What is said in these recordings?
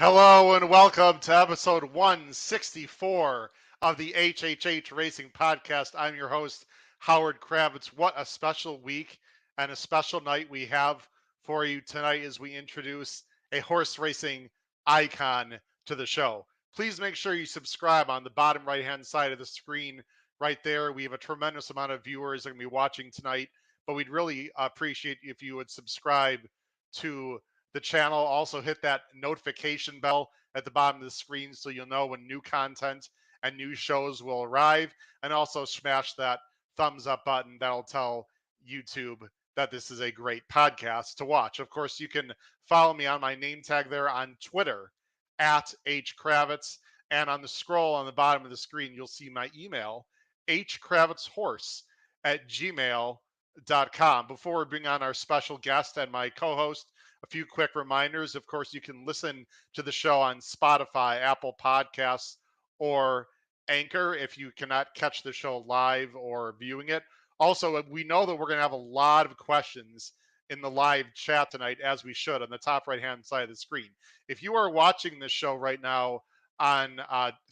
Hello and welcome to episode 164 of the HHH Racing Podcast. I'm your host, Howard Kravitz. What a special week and a special night we have for you tonight as we introduce a horse racing icon to the show. Please make sure you subscribe on the bottom right-hand side of the screen right there. We have a tremendous amount of viewers that are going to be watching tonight, but we'd really appreciate if you would subscribe to the channel. Also hit that notification bell at the bottom of the screen so you'll know when new content and new shows will arrive, and also smash that thumbs up button. That'll tell YouTube that this is a great podcast to watch. Of course, you can follow me on my name tag there on Twitter at hkravitz, and on the scroll on the bottom of the screen you'll see my email, hkravitzhorse@gmail.com. Before we bring on our special guest and my co-host, a few quick reminders. Of course, you can listen to the show on Spotify, Apple Podcasts, or Anchor if you cannot catch the show live or viewing it. Also, we know that we're going to have a lot of questions in the live chat tonight, as we should, on the top right-hand side of the screen. If you are watching this show right now on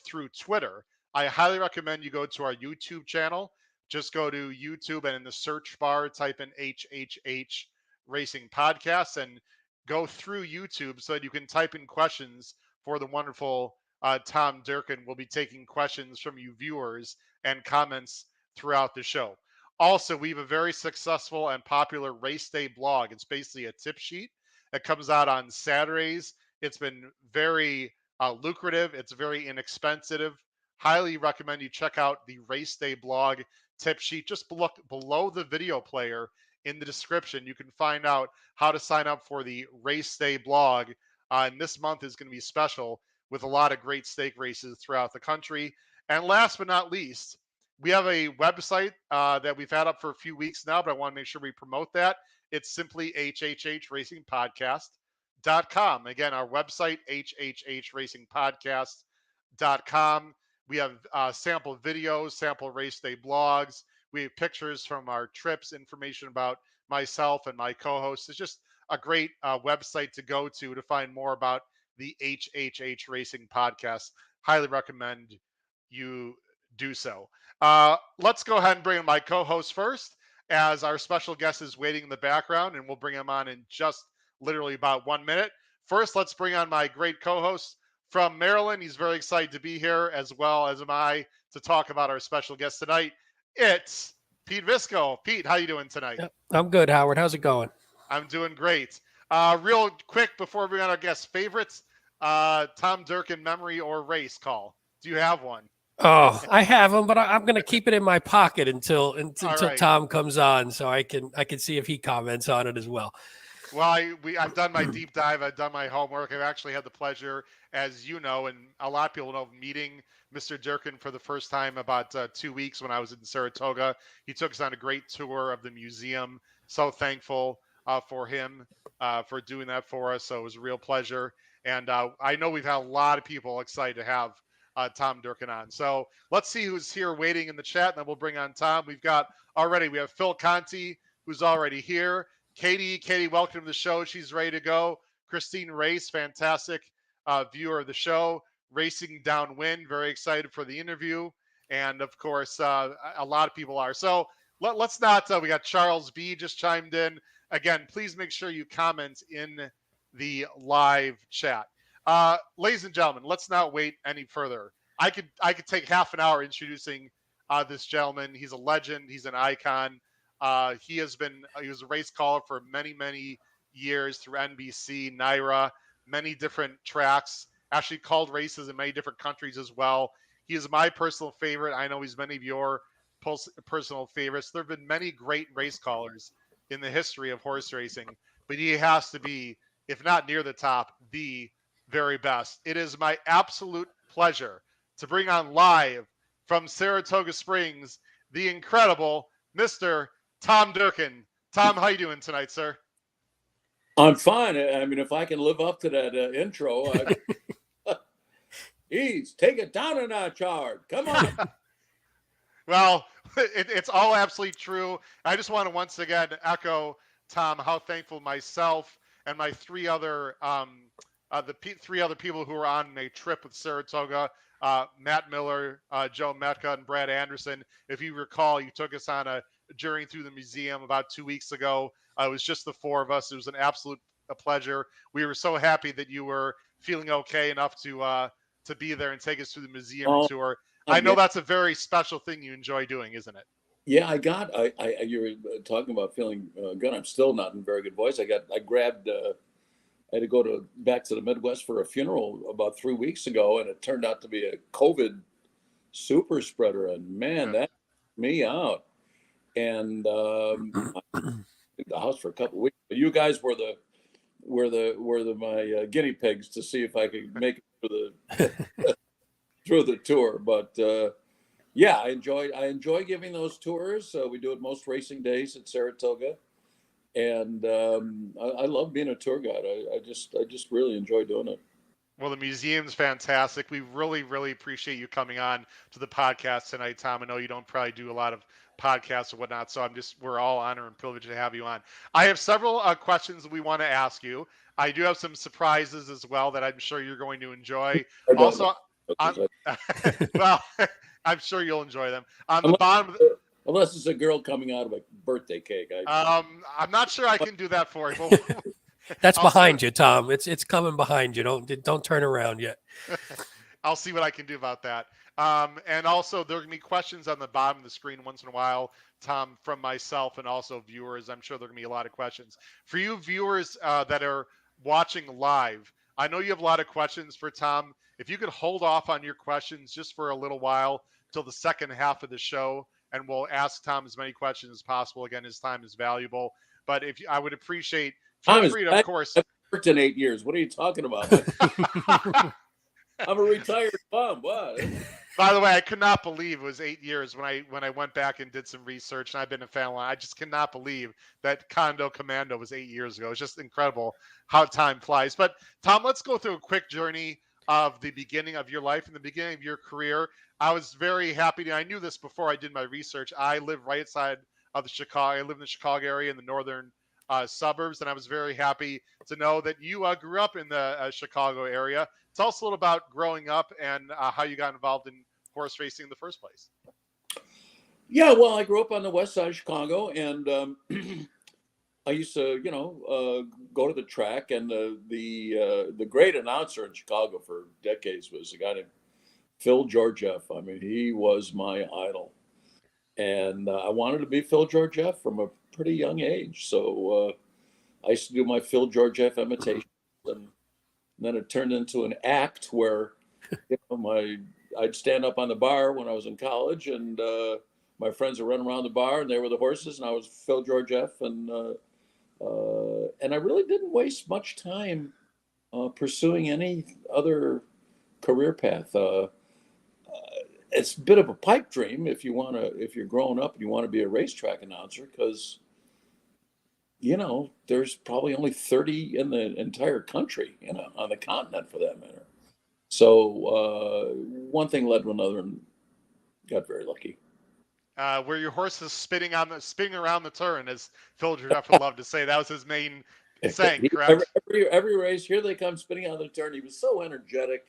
through Twitter, I highly recommend you go to our YouTube channel. Just go to YouTube and in the search bar, type in HHH Racing Podcast and go through YouTube so that you can type in questions for the wonderful Tom Durkin. We'll be taking questions from you viewers and comments throughout the show. Also, we have a very successful and popular race day blog. It's basically a tip sheet that comes out on Saturdays. It's been very lucrative. It's very inexpensive. Highly recommend you check out the race day blog tip sheet. Just look below the video player in the description. You can find out how to sign up for the race day blog. And this month is going to be special with a lot of great stake races throughout the country. And last but not least, we have a website that we've had up for a few weeks now, but I want to make sure we promote that. It's simply hhhracingpodcast.com. Again, our website, hhhracingpodcast.com. We have sample videos, sample race day blogs. We have pictures from our trips, information about myself and my co-hosts. It's just a great website to go to find more about the HHH Racing Podcast. Highly recommend you do so. Let's go ahead and bring in my co-host first, as our special guest is waiting in the background, and we'll bring him on in just literally about 1 minute. First, let's bring on my great co-host from Maryland. He's very excited to be here, as well as am I, to talk about our special guest tonight. It's Pete Visco. Pete, how you doing tonight? I'm good, Howard. How's it going? I'm doing great. Real quick before we bring on our guest, favorites, Tom Durkin memory or race call? Do you have one? Oh, I have them, but I'm going to keep it in my pocket until right. Tom comes on, so I can see if he comments on it as well. Well, I've done my deep dive. I've done my homework. I've actually had the pleasure, as you know, and a lot of people know, meeting Mr. Durkin for the first time about 2 weeks when I was in Saratoga. He took us on a great tour of the museum. So thankful for him for doing that for us. So it was a real pleasure. And I know we've had a lot of people excited to have Tom Durkin on. So let's see who's here waiting in the chat, and then we'll bring on Tom. We have Phil Conti, who's already here. Katie, welcome to the show. She's ready to go. Christine Race, fantastic viewer of the show. Racing Downwind, very excited for the interview. And of course, a lot of people are. So let's not, we got Charles B just chimed in. Again, please make sure you comment in the live chat. Ladies and gentlemen, let's not wait any further. I could take half an hour introducing this gentleman. He's a legend. He's an icon. He was a race caller for many, many years through NBC, NYRA, many different tracks, actually called races in many different countries as well. He is my personal favorite. I know he's many of your personal favorites. There have been many great race callers in the history of horse racing, but he has to be, if not near the top, the very best. It is my absolute pleasure to bring on live from Saratoga Springs, the incredible Mr. Tom Durkin. Tom, how you doing tonight, sir? I'm fine. I mean, if I can live up to that intro, geez, take it down a notch, Howard. Come on. Well, it's all absolutely true. I just want to once again echo, Tom, how thankful myself and my three other three other people who were on a trip with Saratoga, Matt Miller, Joe Metka, and Brad Anderson. If you recall, you took us on a journey through the museum about 2 weeks ago. It was just the four of us. It was an absolute pleasure. We were so happy that you were feeling okay enough to be there and take us through the museum Oh, tour. I I know get- that's a very special thing you enjoy doing, isn't it? Yeah, you were talking about feeling good. I'm still not in very good voice. I grabbed, I had to go back to the Midwest for a funeral about 3 weeks ago, and it turned out to be a COVID super spreader. And man, that took me out. And I was in the house for a couple of weeks. But you guys were my guinea pigs to see if I could make it through the tour. But yeah, I enjoy giving those tours. We do it most racing days at Saratoga, and I love being a tour guide. I just really enjoy doing it. Well, the museum's fantastic. We really, really appreciate you coming on to the podcast tonight, Tom. I know you don't probably do a lot of podcasts or whatnot, so we're all honored and privileged to have you on. I have several questions that we want to ask you. I do have some surprises as well that I'm sure you're going to enjoy. I don't Also, know. well, I'm sure you'll enjoy them. On the Unless, bottom, unless it's a girl coming out of a birthday cake. I'm not sure I can do that for you. That's I'll see behind you, Tom. It's coming behind you. Don't turn around yet. I'll see what I can do about that. And also, there are going to be questions on the bottom of the screen once in a while, Tom, from myself and also viewers. I'm sure there are going to be a lot of questions. For you viewers that are watching live, I know you have a lot of questions for Tom. If you could hold off on your questions just for a little while till the second half of the show, and we'll ask Tom as many questions as possible. Again, his time is valuable. But I would appreciate, feel free to, of course. I've worked in 8 years. What are you talking about? I'm a retired bum. What? By the way, I could not believe it was 8 years when I went back and did some research, and I've been a fan. I just cannot believe that Condo Commando was 8 years ago. It's just incredible how time flies. But Tom, let's go through a quick journey of the beginning of your life and the beginning of your career. I was very happy. I knew this before I did my research. I live right outside of Chicago. I live in the Chicago area in the northern suburbs, and I was very happy to know that you grew up in the Chicago area. Tell us a little about growing up and how you got involved in horse racing in the first place. Yeah, well, I grew up on the west side of Chicago, and I used to, go to the track. And the great announcer in Chicago for decades was a guy named Phil Georgieff. I mean, he was my idol, and I wanted to be Phil Georgieff from a pretty young age. So I used to do my Phil Georgieff imitation, and then it turned into an act where I'd stand up on the bar when I was in college, and my friends would run around the bar, and they were the horses, and I was Phil Georgieff, and I really didn't waste much time pursuing any other career path. It's a bit of a pipe dream if you're growing up and you want to be a racetrack announcer, because there's probably only 30 in the entire country, on the continent for that matter. So one thing led to another, and got very lucky. Were your horses spinning around the turn, as Phil Georgieff would love to say? That was his main saying, correct? Every race, here they come spinning out of the turn. He was so energetic,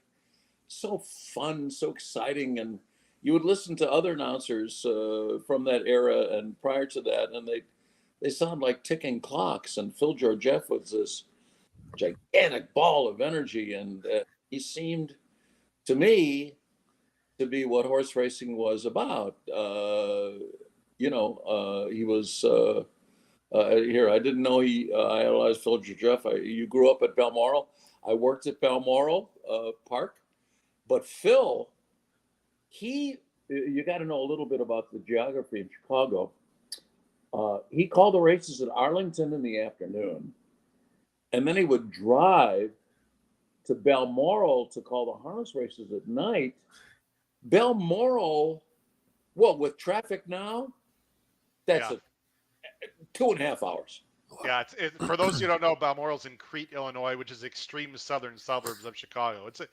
so fun, so exciting, and you would listen to other announcers from that era and prior to that, and they sound like ticking clocks. And Phil Georgieff was this gigantic ball of energy, and he seemed to me to be what horse racing was about. He was here. I didn't know I idolized Phil Georgieff. You grew up at Balmoral. I worked at Balmoral Park, but Phil, you got to know a little bit about the geography in Chicago. He called the races at Arlington in the afternoon, and then he would drive to Balmoral to call the harness races at night. Balmoral, well, with traffic now, that's 2.5 hours. Yeah, for those who don't know, Balmoral's in Crete, Illinois, which is extreme southern suburbs of Chicago. It's a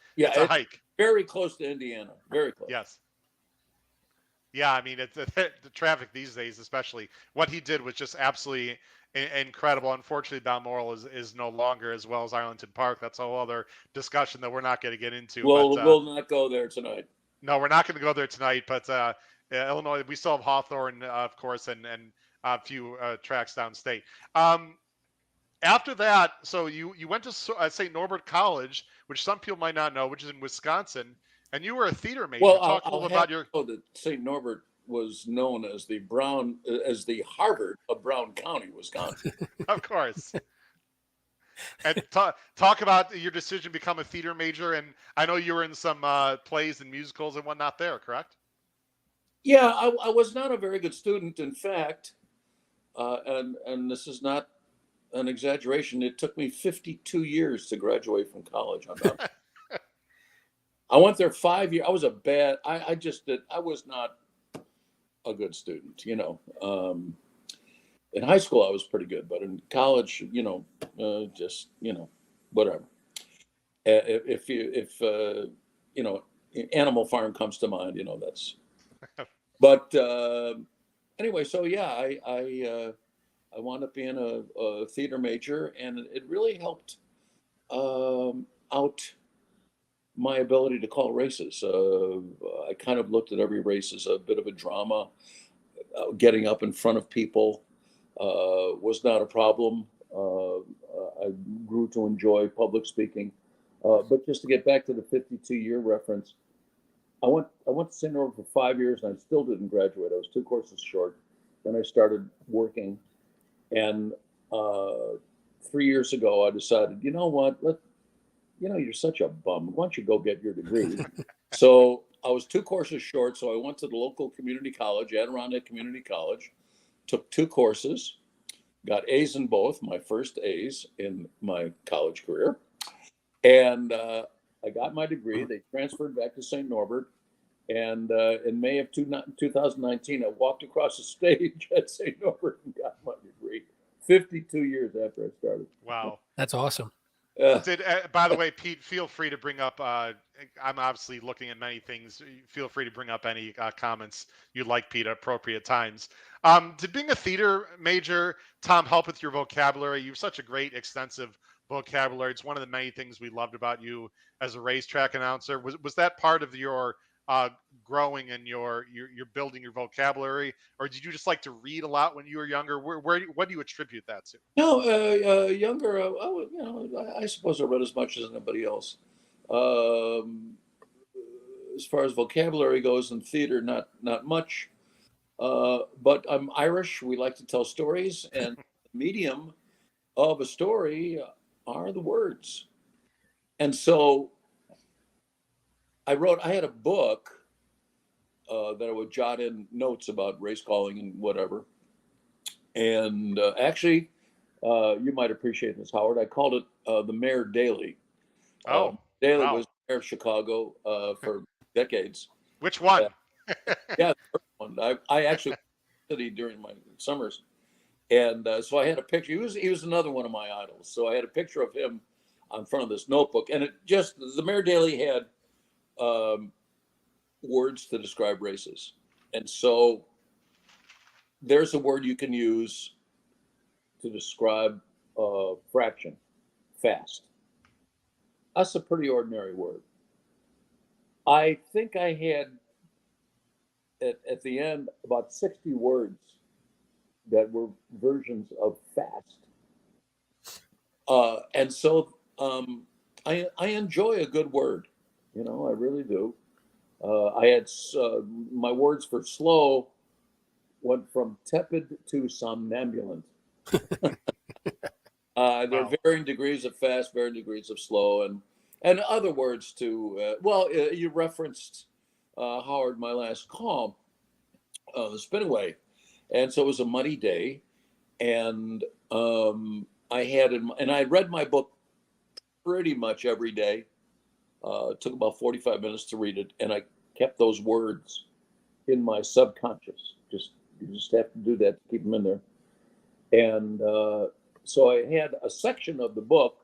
hike. Very close to Indiana. Very close. Yes. Yeah, I mean, the traffic these days, especially, what he did was just absolutely incredible. Unfortunately, Balmoral is no longer, as well as Arlington Park. That's a whole other discussion that we're not going to get into. But We'll not go there tonight. no, we're not going to go there tonight. But Illinois, we still have Hawthorne, of course, and a few tracks downstate. After that, so you went to St. Norbert College, which some people might not know, which is in Wisconsin, and you were a theater major. Well, Talk a I'll little have about your. to know that St. Norbert was known as the Harvard of Brown County, Wisconsin. Of course. And talk about your decision to become a theater major. And I know you were in some plays and musicals and whatnot there, correct? Yeah, I was not a very good student. In fact, and this is not an exaggeration, it took me 52 years to graduate from college. I went there 5 years. I was I was not a good student, in high school, I was pretty good, but in college, whatever. If Animal Farm comes to mind, that's. But anyway, so yeah, I wound up being a theater major, and it really helped out my ability to call races. I kind of looked at every race as a bit of a drama. Getting up in front of people was not a problem. I grew to enjoy public speaking. But just to get back to the 52-year reference, I went to St. Norbert for 5 years, and I still didn't graduate. I was 2 courses short. Then I started working, and 3 years ago, I decided, you know what? You're such a bum. Why don't you go get your degree? So I was 2 courses short, so I went to the local community college, Adirondack Community College, took 2 courses, got A's in both, my first A's in my college career. And I got my degree. They transferred back to St. Norbert. And in May of 2019, I walked across the stage at St. Norbert and got my degree 52 years after I started. Wow. That's awesome. By the way, Pete, feel free to bring up. I'm obviously looking at many things. Feel free to bring up any comments you'd like, Pete, at appropriate times. Did being a theater major, Tom, help with your vocabulary? You have such a great, extensive vocabulary. It's one of the many things we loved about you as a racetrack announcer. Was that part of your growing and your building your vocabulary, or did you just like to read a lot when you were younger? What do you attribute that to? No, younger, I suppose I read as much as anybody else. As far as vocabulary goes in theater, not much. But I'm Irish. We like to tell stories, and the medium of a story are the words. And so I had a book that I would jot in notes about race calling and whatever. And actually, you might appreciate this, Howard. I called it the Mayor Daily. Daily wow. was Mayor of Chicago for decades. Which one? Yeah, the first one. I actually studied during my summers, and so I had a picture. He was another one of my idols. So I had a picture of him on front of this notebook, and the Mayor Daily had words to describe races, and so there's a word you can use to describe fraction, fast. That's a pretty ordinary word. I think I had at the end about 60 words that were versions of fast. And so I enjoy a good word, I really do. I had my words for slow went from tepid to somnambulant. There are varying degrees of fast, varying degrees of slow, and other words too. You referenced Howard, my last call, the Spinaway, and so it was a muddy day, and I read my book pretty much every day. It took about 45 minutes to read it, and I kept those words in my subconscious. You just have to do that to keep them in there. And so I had a section of the book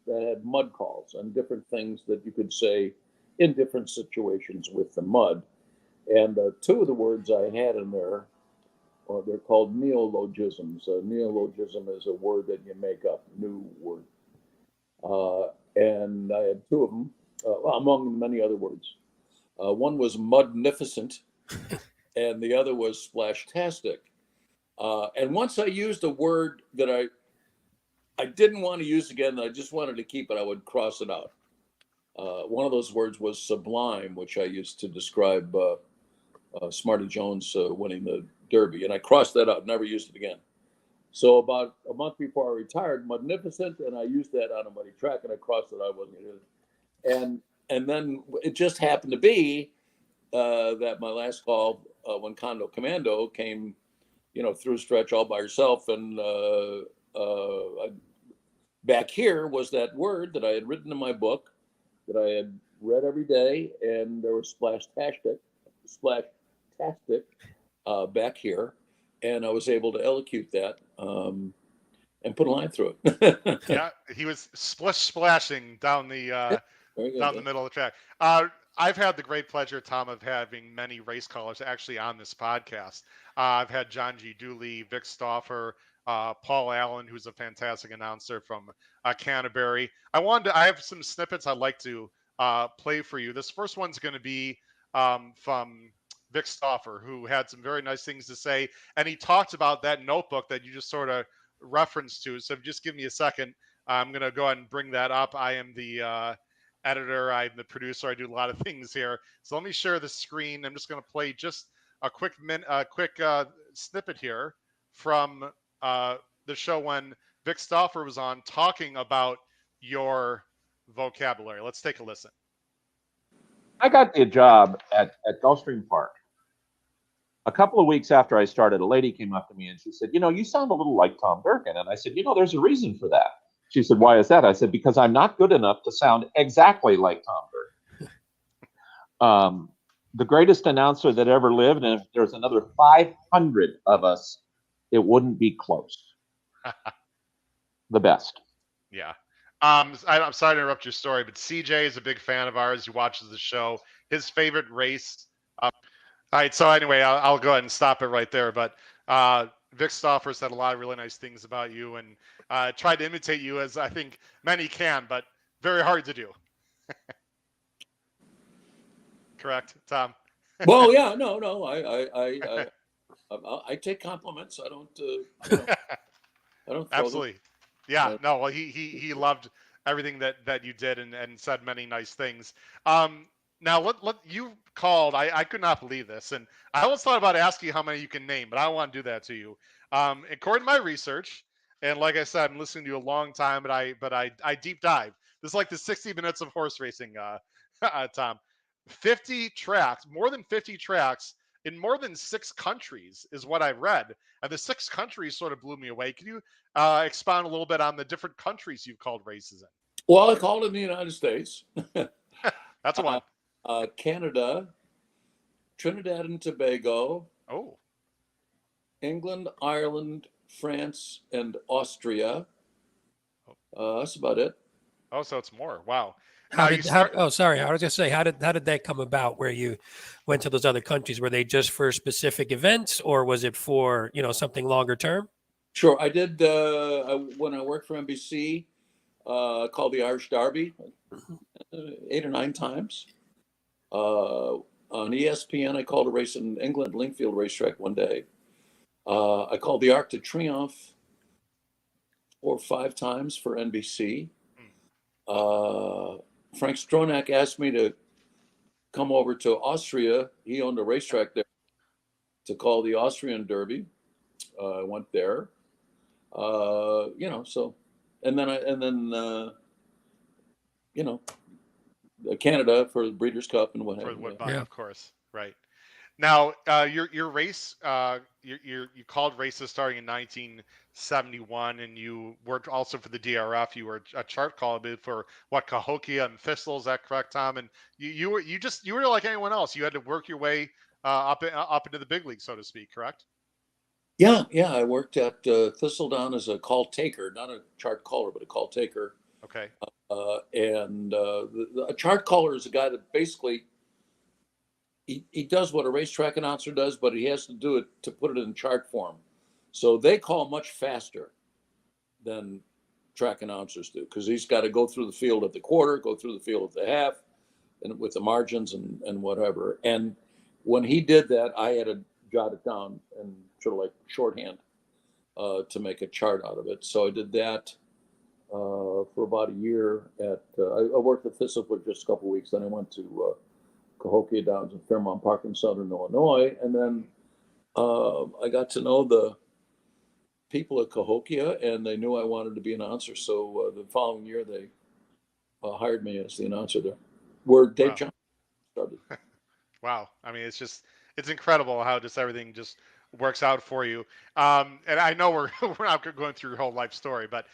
that had mud calls and different things that you could say in different situations with the mud. And 2 of the words I had in there or they're called neologisms. A neologism is a word that you make up, new word. And I had two of them, among many other words. One was mudnificent, and the other was splashtastic. And once I used a word that I didn't want to use again, I just wanted to keep it, I would cross it out. One of those words was sublime, which I used to describe Smarty Jones winning the Derby, and I crossed that out, never used it again. So about a month before I retired, magnificent, and I used that on a muddy track, and I crossed it out, wasn't going to use it. And then it just happened to be that my last call, when Condo Commando came, through stretch all by herself, and back here was that word that I had written in my book that I had read every day, and there was splashtastic back here, and I was able to elocute that and put a line through it. Yeah, he was splashing down the down the middle of the track. I've had the great pleasure, Tom, of having many race callers actually on this podcast. I've had John G. Dooley, Vic Stauffer, Paul Allen, who's a fantastic announcer from Canterbury. I have some snippets I'd like to play for you. This first one's going to be from Vic Stauffer, who had some very nice things to say, and he talked about that notebook that you just sort of referenced to. So just give me a second. I'm going to go ahead and bring that up. I am the editor. I'm the producer. I do a lot of things here. So let me share the screen. I'm just going to play just a quick snippet here from the show when Vic Stauffer was on talking about your vocabulary. Let's take a listen. I got the job at Gulfstream Park. A couple of weeks after I started, a lady came up to me and she said, you sound a little like Tom Durkin. And I said, there's a reason for that. She said, why is that? I said, because I'm not good enough to sound exactly like Tom Durkin. The greatest announcer that ever lived, and if there's another 500 of us, it wouldn't be close. The best. Yeah. I'm sorry to interrupt your story, but CJ is a big fan of ours. He watches the show. His favorite race. All right. So anyway, I'll go ahead and stop it right there. But Vic Stauffer said a lot of really nice things about you, and tried to imitate you, as I think many can, but very hard to do. Correct, Tom? Well, yeah, no, I take compliments. I don't throw Absolutely. them. Yeah, no, well, he loved everything that you did and said many nice things. Now, what you called, I could not believe this, and I always thought about asking you how many you can name, but I don't want to do that to you. According to my research, and like I said, I'm listening to you a long time, but I deep dive. This is like the 60 minutes of horse racing, Tom. 50 tracks, more than 50 tracks in more than 6 countries is what I read. And the 6 countries sort of blew me away. Can you expound a little bit on the different countries you've called races in? Well, I called in the United States. That's one. Canada, Trinidad and Tobago, Oh, England, Ireland, France, and Austria. That's about it. oh, so it's more. Wow. I was going to say, how did that come about where you went to those other countries? Were they just for specific events, or was it for, something longer term? Sure. I did, when I worked for NBC, called the Irish Derby 8 or 9 times. On ESPN, I called a race in England, Lingfield Racetrack, one day. I called the Arc de Triomphe 4 or 5 times for NBC. Frank Stronach asked me to come over to Austria. He owned a racetrack there, to call the Austrian Derby. I went there. So, and then Canada for the Breeders' Cup and what have you. Yeah, of course, right. Now, your race, you called races starting in 1971, and you worked also for the DRF. You were a chart caller for Cahokia and Thistle. Is that correct, Tom? And you were like anyone else. You had to work your way up into the big league, so to speak. Correct? Yeah. I worked at Thistledown as a call taker, not a chart caller, but a call taker. Okay. And a chart caller is a guy that basically he does what a racetrack announcer does, but he has to do it to put it in chart form. So they call much faster than track announcers do, because he's got to go through the field at the quarter, go through the field at the half, and with the margins and whatever. And when he did that, I had to jot it down and sort of like shorthand to make a chart out of it. So I did that for about a year. I worked at Thistle for just a couple of weeks. Then I went to Cahokia Downs in Fairmount Park in Southern Illinois, and then I got to know the people at Cahokia, and they knew I wanted to be an announcer. So the following year, they hired me as the announcer there, where Dave Johnson started. Wow. I mean, it's incredible how just everything just works out for you. And I know we're not going through your whole life story, but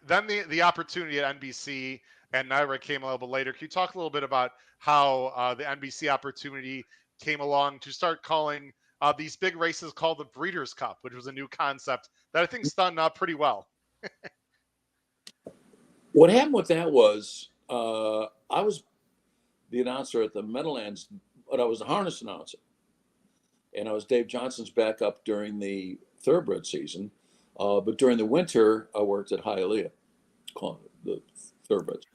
then the opportunity at NBC and NYRA came a little bit later. Can you talk a little bit about how the NBC opportunity came along to start calling these big races called the Breeders' Cup, which was a new concept that I think's done pretty well? What happened with that was I was the announcer at the Meadowlands, but I was the harness announcer. And I was Dave Johnson's backup during the thoroughbred season. But during the winter, I worked at Hialeah, calling the thoroughbreds.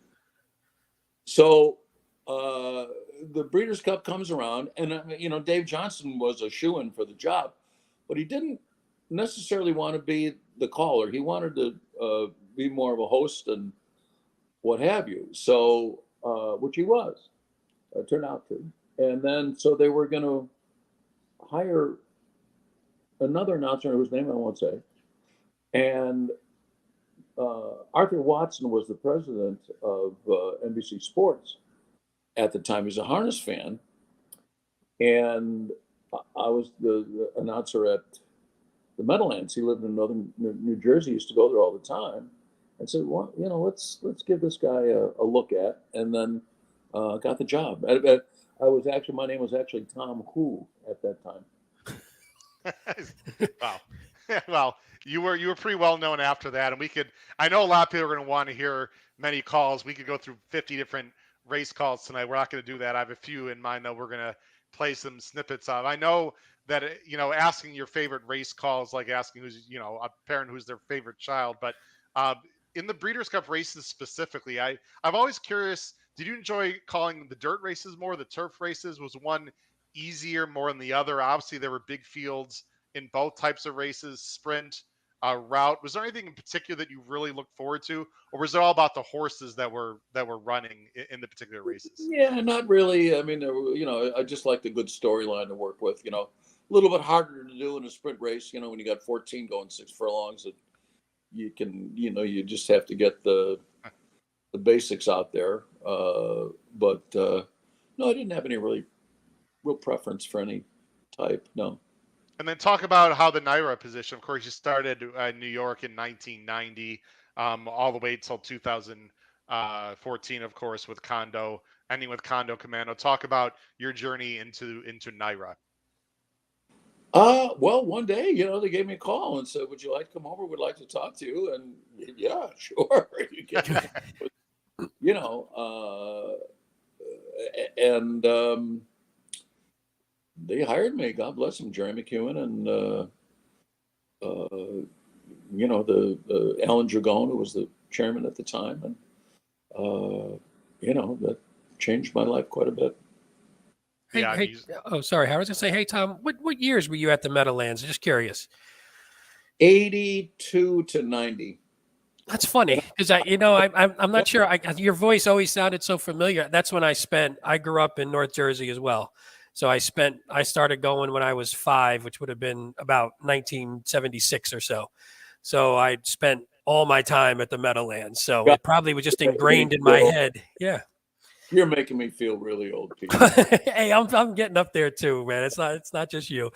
So the Breeders' Cup comes around, and Dave Johnson was a shoo-in for the job, but he didn't necessarily want to be the caller. He wanted to be more of a host and what have you. So, which he was, turned out to. And then, so they were going to hire another announcer whose name I won't say. And Arthur Watson was the president of NBC Sports at the time. He's a harness fan. And I was the announcer at the Meadowlands. He lived in northern New Jersey, used to go there all the time. And said, well, let's give this guy a look at, and then got the job. My name was actually Tom Who at that time. Wow. Well, you were pretty well known after that, and I know a lot of people are going to want to hear many calls. We could go through 50 different race calls tonight. We're not going to do that. I have a few in mind that we're going to play some snippets of. I know that, asking your favorite race calls, like asking who's, a parent who's their favorite child, but in the Breeders' Cup races specifically, I'm always curious, did you enjoy calling the dirt races more, the turf races? Was one easier more than the other? Obviously, there were big fields in both types of races, sprint, route. Was there anything in particular that you really looked forward to, or was it all about the horses that were running in the particular races? Yeah, not really. I mean, I just liked a good storyline to work with. A little bit harder to do in a sprint race. When you got 14 going 6 furlongs, you can, you just have to get the basics out there. But no, I didn't have any real preference for any type. No. And then talk about how the NYRA position, of course, you started in New York in 1990, all the way till 2014, of course, with Kondo, ending with Kondo Commando. Talk about your journey into NYRA. Well, one day, they gave me a call and said, "Would you like to come over? We'd like to talk to you." And yeah, sure. And they hired me. God bless them, Jerry McEwen and the Alan Dragone, who was the chairman at the time, and that changed my life quite a bit. Hey, sorry, I was gonna say, hey Tom, what years were you at the Meadowlands? Just curious. 82 to 90. That's funny because I'm not sure. Your voice always sounded so familiar. That's when I grew up in North Jersey as well. So I started going when I was 5, which would have been about 1976 or so. So I spent all my time at the Meadowlands. So it probably was just ingrained in my head. Yeah. You're making me feel really old, Pete. Hey, I'm getting up there too, man. It's not just you.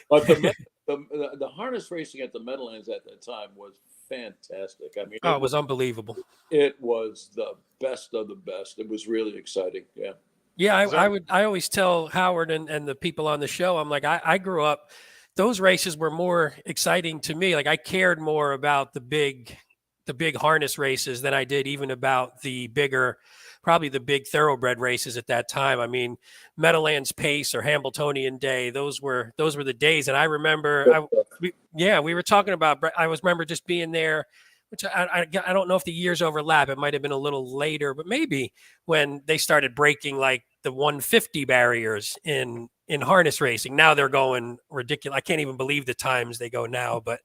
But the harness racing at the Meadowlands at that time was fantastic. I mean, it was unbelievable. It was the best of the best. It was really exciting. Yeah. Yeah, I always tell Howard and the people on the show, I'm like, I grew up, those races were more exciting to me. Like I cared more about the big the big harness races than I did even about the bigger, probably the big thoroughbred races at that time. I mean, Meadowlands Pace or Hambletonian Day, those were the days. And I remember, we were talking about, I remember just being there, which I don't know if the years overlap. It might have been a little later, but maybe when they started breaking like the 150 barriers in harness racing. Now they're going ridiculous. I can't even believe the times they go now, but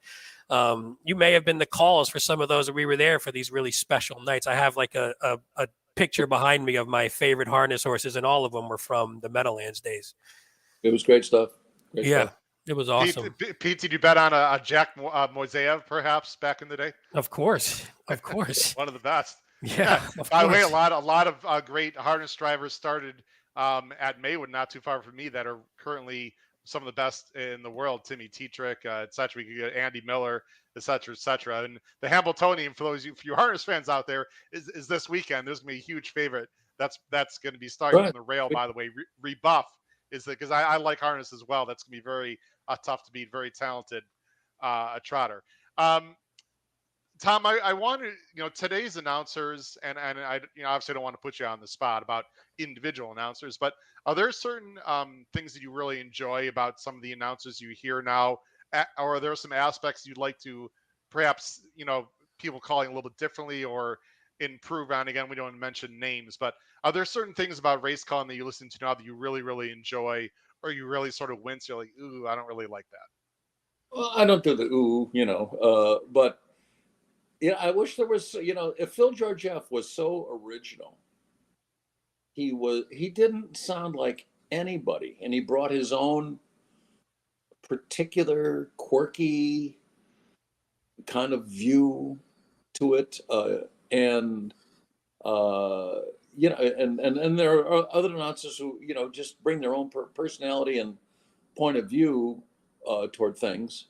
you may have been the calls for some of those. We were there for these really special nights. I have like a picture behind me of my favorite harness horses, and all of them were from the Meadowlands days. It was great stuff. It was awesome. Pete, did you bet on a Jack Moiseyev perhaps back in the day? Of course. One of the best. Yeah. By the way, a lot of great harness drivers started at Maywood, not too far from me, that are currently some of the best in the world. Timmy Tetrick, et cetera. We could get Andy Miller, et cetera, et cetera. And the Hambletonian, for those of you harness fans out there, is this weekend. There's going to be a huge favorite. That's going to be starting on the rail, by the way. Rebuff is because I like harness as well. That's going to be very tough to beat, very talented a trotter. Tom, I wanted, today's announcers, and I, obviously don't want to put you on the spot about individual announcers, but are there certain things that you really enjoy about some of the announcers you hear now, or are there some aspects you'd like to perhaps, people calling a little bit differently or improve on? Again, we don't want to mention names, but are there certain things about race calling that you listen to now that you really, really enjoy, or you really sort of wince? You're like, ooh, I don't really like that. Well, I don't do the ooh, but yeah, I wish there was, if Phil Georgieff was so original, he didn't sound like anybody, and he brought his own particular quirky kind of view to it, and there are other announcers who just bring their own personality and point of view toward things.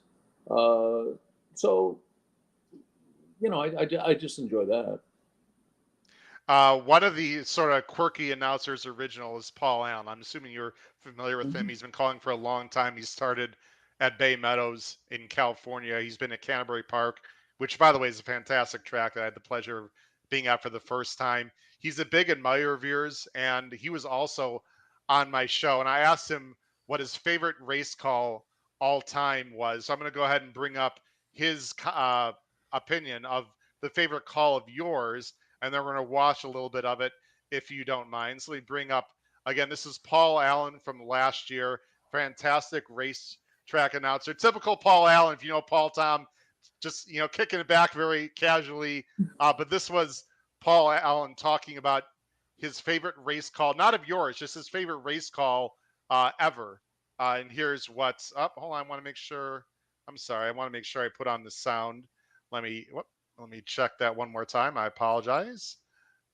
So I just enjoy that. One of the sort of quirky announcers original is Paul Allen. I'm assuming you're familiar with him. He's been calling for a long time. He started at Bay Meadows in California. He's been at Canterbury Park, which, by the way, is a fantastic track that I had the pleasure of being at for the first time. He's a big admirer of yours, and he was also on my show. And I asked him what his favorite race call all time was. So I'm going to go ahead and bring up his opinion of the favorite call of yours, and then we're going to watch a little bit of it if you don't mind. So we bring up, again, this is Paul Allen from last year. Fantastic race track announcer. Typical Paul Allen, if you know Paul, Tom, just, kicking it back very casually. But this was Paul Allen talking about his favorite race call, not of yours, just his favorite race call ever. And here's what's up. Hold on, I want to make sure. I'm sorry. I want to make sure I put on the sound. Let me check that one more time. I apologize.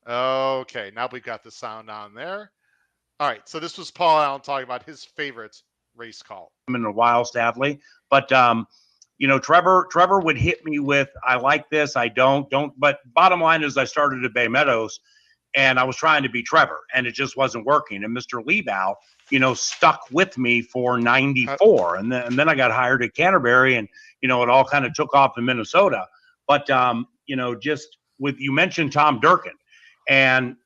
Okay, now we've got the sound on there. All right, so this was Paul Allen talking about his favorite race call. I'm in a while, sadly, but Trevor would hit me with, I like this, I don't. But bottom line is, I started at Bay Meadows, and I was trying to be Trevor, and it just wasn't working. And Mr. Liebau, stuck with me for 94, and then I got hired at Canterbury, and it all kind of took off in Minnesota. But just with, you mentioned Tom Durkin, and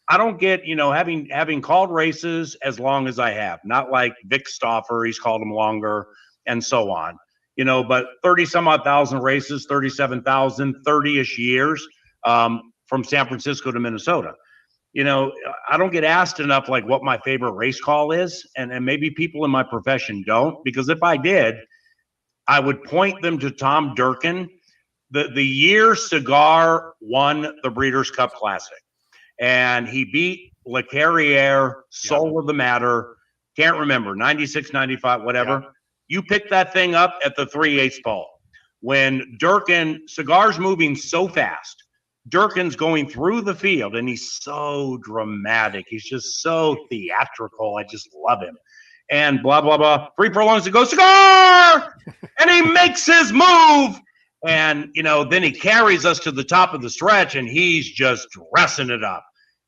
I don't get, having called races as long as I have, not like Vic Stauffer, he's called them longer, and so on, but 30 some odd thousand races, 37,000, 30-ish years from San Francisco to Minnesota. I don't get asked enough like what my favorite race call is, and maybe people in my profession don't, because if I did, I would point them to Tom Durkin. The year Cigar won the Breeders' Cup Classic, and he beat Le Carrière, Soul of the Matter, can't remember, 96, 95, whatever. Yeah. You pick that thing up at the 3/8 pole. When Durkin, Cigar's moving so fast, Durkin's going through the field, and he's so dramatic. He's just so theatrical. I just love him. And blah, blah, blah. Free prolongs to go, Cigar! And he makes his move. And, then he carries us to the top of the stretch, and he's just dressing it up.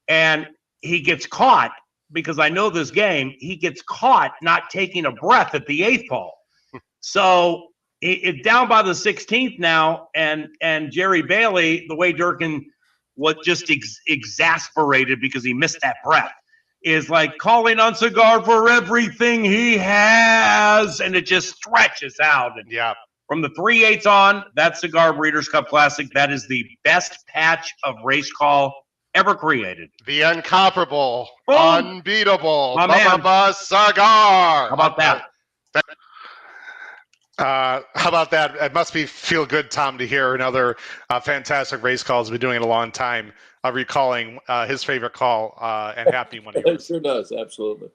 And he gets caught, because I know this game, he gets caught not taking a breath at the 8th pole. So down by the 16th now, and Jerry Bailey, the way Durkin was just exasperated because he missed that breath, is like calling on Cigar for everything he has, and it just stretches out. And Yeah. from the 3/8 on, that Cigar Breeders' Cup Classic, that is the best patch of race call ever created. The incomparable, Boom. unbeatable, My man. Cigar. How about that? How about that? It must feel good, Tom, to hear another fantastic race call. He's been doing it a long time, recalling his favorite call and happy one of It yours. sure does, absolutely.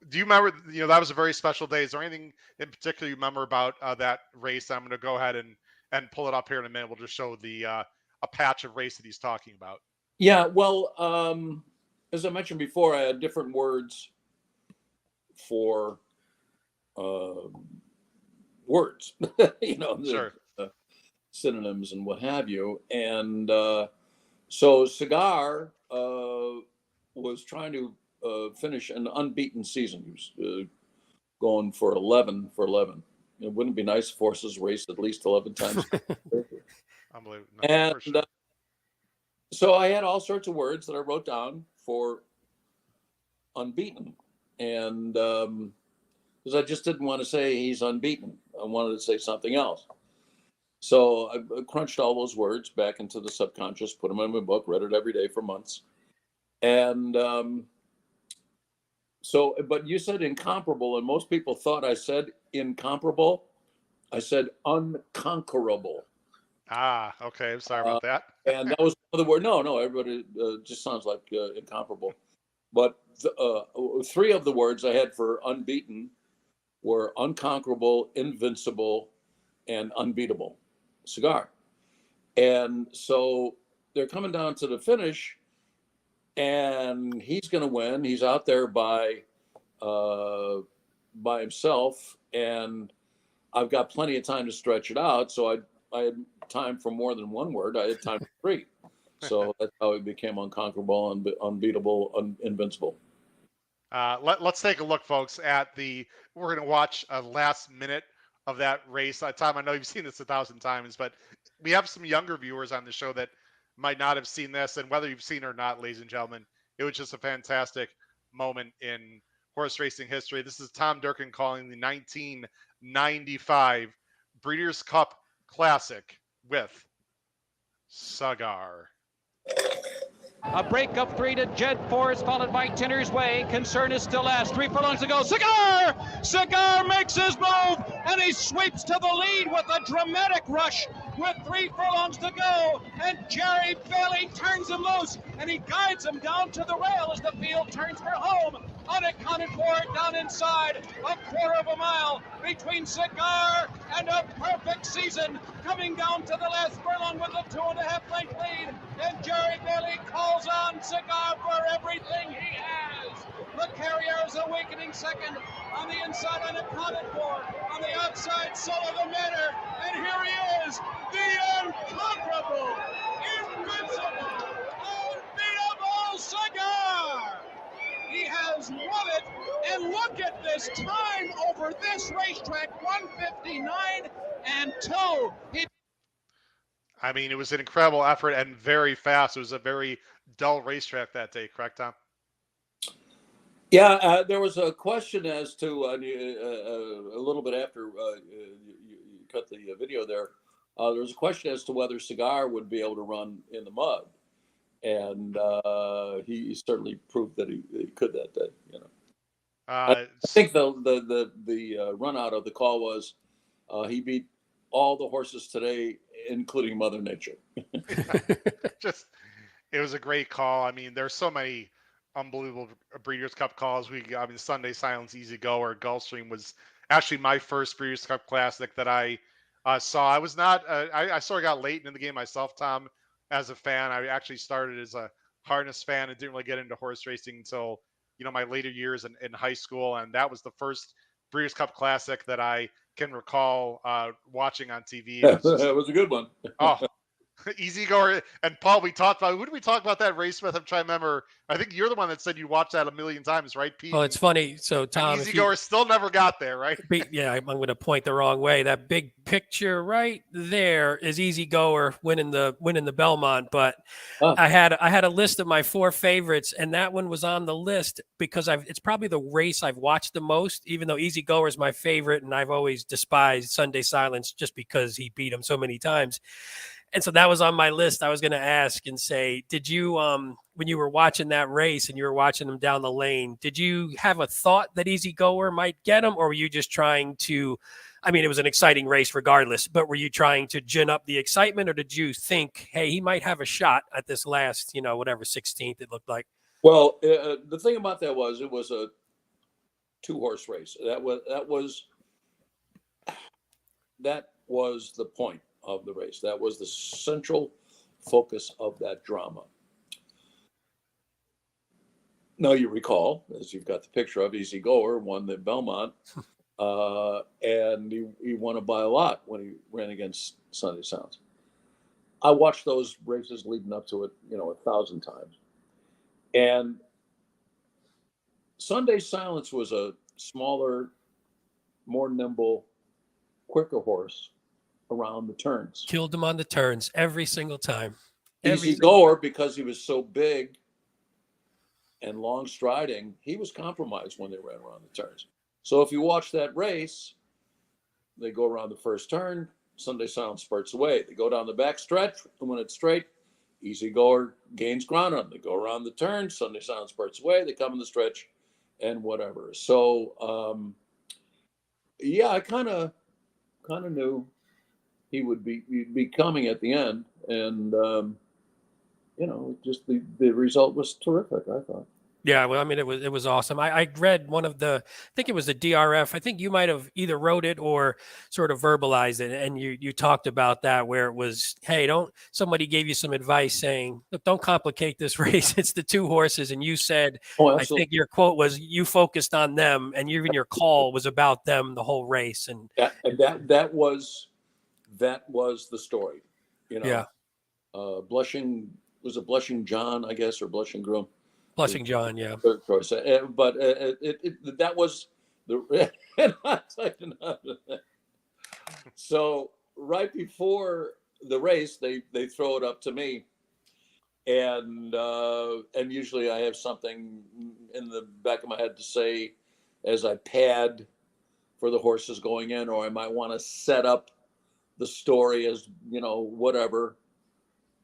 Do you remember? That was a very special day. Is there anything in particular you remember about that race? I'm going to go ahead and pull it up here in a minute. We'll just show the a patch of race that he's talking about. Yeah, well, as I mentioned before, I had different words for words, Sure. synonyms and what have you. And so Cigar was trying to finish an unbeaten season. He was going for 11 for 11. It wouldn't be nice if horses raced at least 11 times. Unbelievable. No, And for sure. so I had all sorts of words that I wrote down for unbeaten. And because I just didn't want to say he's unbeaten. I wanted to say something else. So I crunched all those words back into the subconscious, put them in my book, read it every day for months. And but you said incomparable, and most people thought I said incomparable. I said unconquerable. Ah, okay. I'm sorry about that. And that was the word. No, everybody just sounds like incomparable. But three of the words I had for unbeaten were unconquerable, invincible, and unbeatable. Cigar. And so they're coming down to the finish, and he's going to win. He's out there by himself, and I've got plenty of time to stretch it out. So I had time for more than one word. I had time for three. So that's how it became unconquerable, unbeatable, invincible. Let's take a look, folks, at we're going to watch a last minute of that race. Tom, I know you've seen this 1,000 times, but we have some younger viewers on the show that might not have seen this. And whether you've seen it or not, ladies and gentlemen, it was just a fantastic moment in horse racing history. This is Tom Durkin calling the 1995 Breeders' Cup Classic with Cigar. A break of 3 to Jed Forrest, followed by Tinner's Way. Concern is still last. 3 furlongs to go. Cigar! Cigar makes his move, and he sweeps to the lead with a dramatic rush with 3 furlongs to go. And Jerry Bailey turns him loose, and he guides him down to the rail as the field turns for home. Unaccounted for down inside, a quarter of a mile between Cigar and a perfect season. Coming down to the last furlong with a 2.5 length lead. And Jerry Bailey calls on Cigar for everything he has. The Carrier is awakening second. On the inside, unaccounted for. On the outside, Solo the Manor. And here he is, the unconquerable, invincible, unbeatable Cigar. He has won it, and look at this time over this racetrack, 1:59.2. I mean, it was an incredible effort and very fast. It was a very dull racetrack that day, correct, Tom? Yeah, there was a question as to a little bit after you cut the video there. There was a question as to whether Cigar would be able to run in the mud, and he certainly proved that he could that day. I think the run out of the call was he beat all the horses today, including Mother Nature. It was a great call. I mean, there's so many unbelievable Breeders' Cup calls. Sunday Silence Easy Go or Gulfstream was actually my first Breeders' Cup Classic that I saw. I was not. I sort of got late into the game myself, Tom, as a fan. I actually started as a harness fan and didn't really get into horse racing until my later years in high school, and that was the first Breeders' Cup Classic that I can recall watching on TV. That was a good one. Oh, Easygoer. And Paul, we talked about, who did we talk about that race with? I'm trying to remember. I think you're the one that said you watched that a million times, right, Pete? Well, it's funny. So And Tom, if you Easygoer still never got there, right? yeah, I'm going to point the wrong way. That big picture right there is Easy Goer winning the Belmont. But Huh. I had a list of my 4 favorites, and that one was on the list because it's probably the race I've watched the most. Even though Easy Goer is my favorite, and I've always despised Sunday Silence just because he beat him so many times. And so that was on my list. I was going to ask and say, did you, when you were watching that race and you were watching him down the lane, did you have a thought that Easy Goer might get him, or were you just trying to, I mean, it was an exciting race regardless, but were you trying to gin up the excitement, or did you think, hey, he might have a shot at this last, whatever, 16th it looked like? Well, the thing about that was it was a 2-horse race. That was the point of the race. That was the central focus of that drama. Now you recall, as you've got the picture of, Easy Goer won the Belmont, and he won it by a lot when he ran against Sunday Sounds. I watched those races leading up to it, 1,000 times. And Sunday Silence was a smaller, more nimble, quicker horse around the turns. Killed him on the turns every single time. Easy Goer, because he was so big and long striding, he was compromised when they ran around the turns. So if you watch that race, they go around the first turn, Sunday Silence spurts away. They go down the back stretch, and when it's straight, Easy Goer gains ground on them. They go around the turn, Sunday Silence spurts away, they come in the stretch, and whatever. So, yeah, I kind of knew he would be coming at the end, and just the result was terrific, I thought. Yeah, well, I mean, it was awesome. I read one of I think it was the DRF. I think you might have either wrote it or sort of verbalized it, and you talked about that, where it was, hey, somebody gave you some advice saying, look, don't complicate this race. It's the 2 horses, and you said, I think your quote was, you focused on them, and even your call was about them the whole race, and that was the story, Yeah. Blushing John, I guess, or Blushing Groom. Blushing John, yeah. Of course, but that was the. So right before the race, they throw it up to me, and usually I have something in the back of my head to say as I pad for the horses going in, or I might want to set up the story as whatever.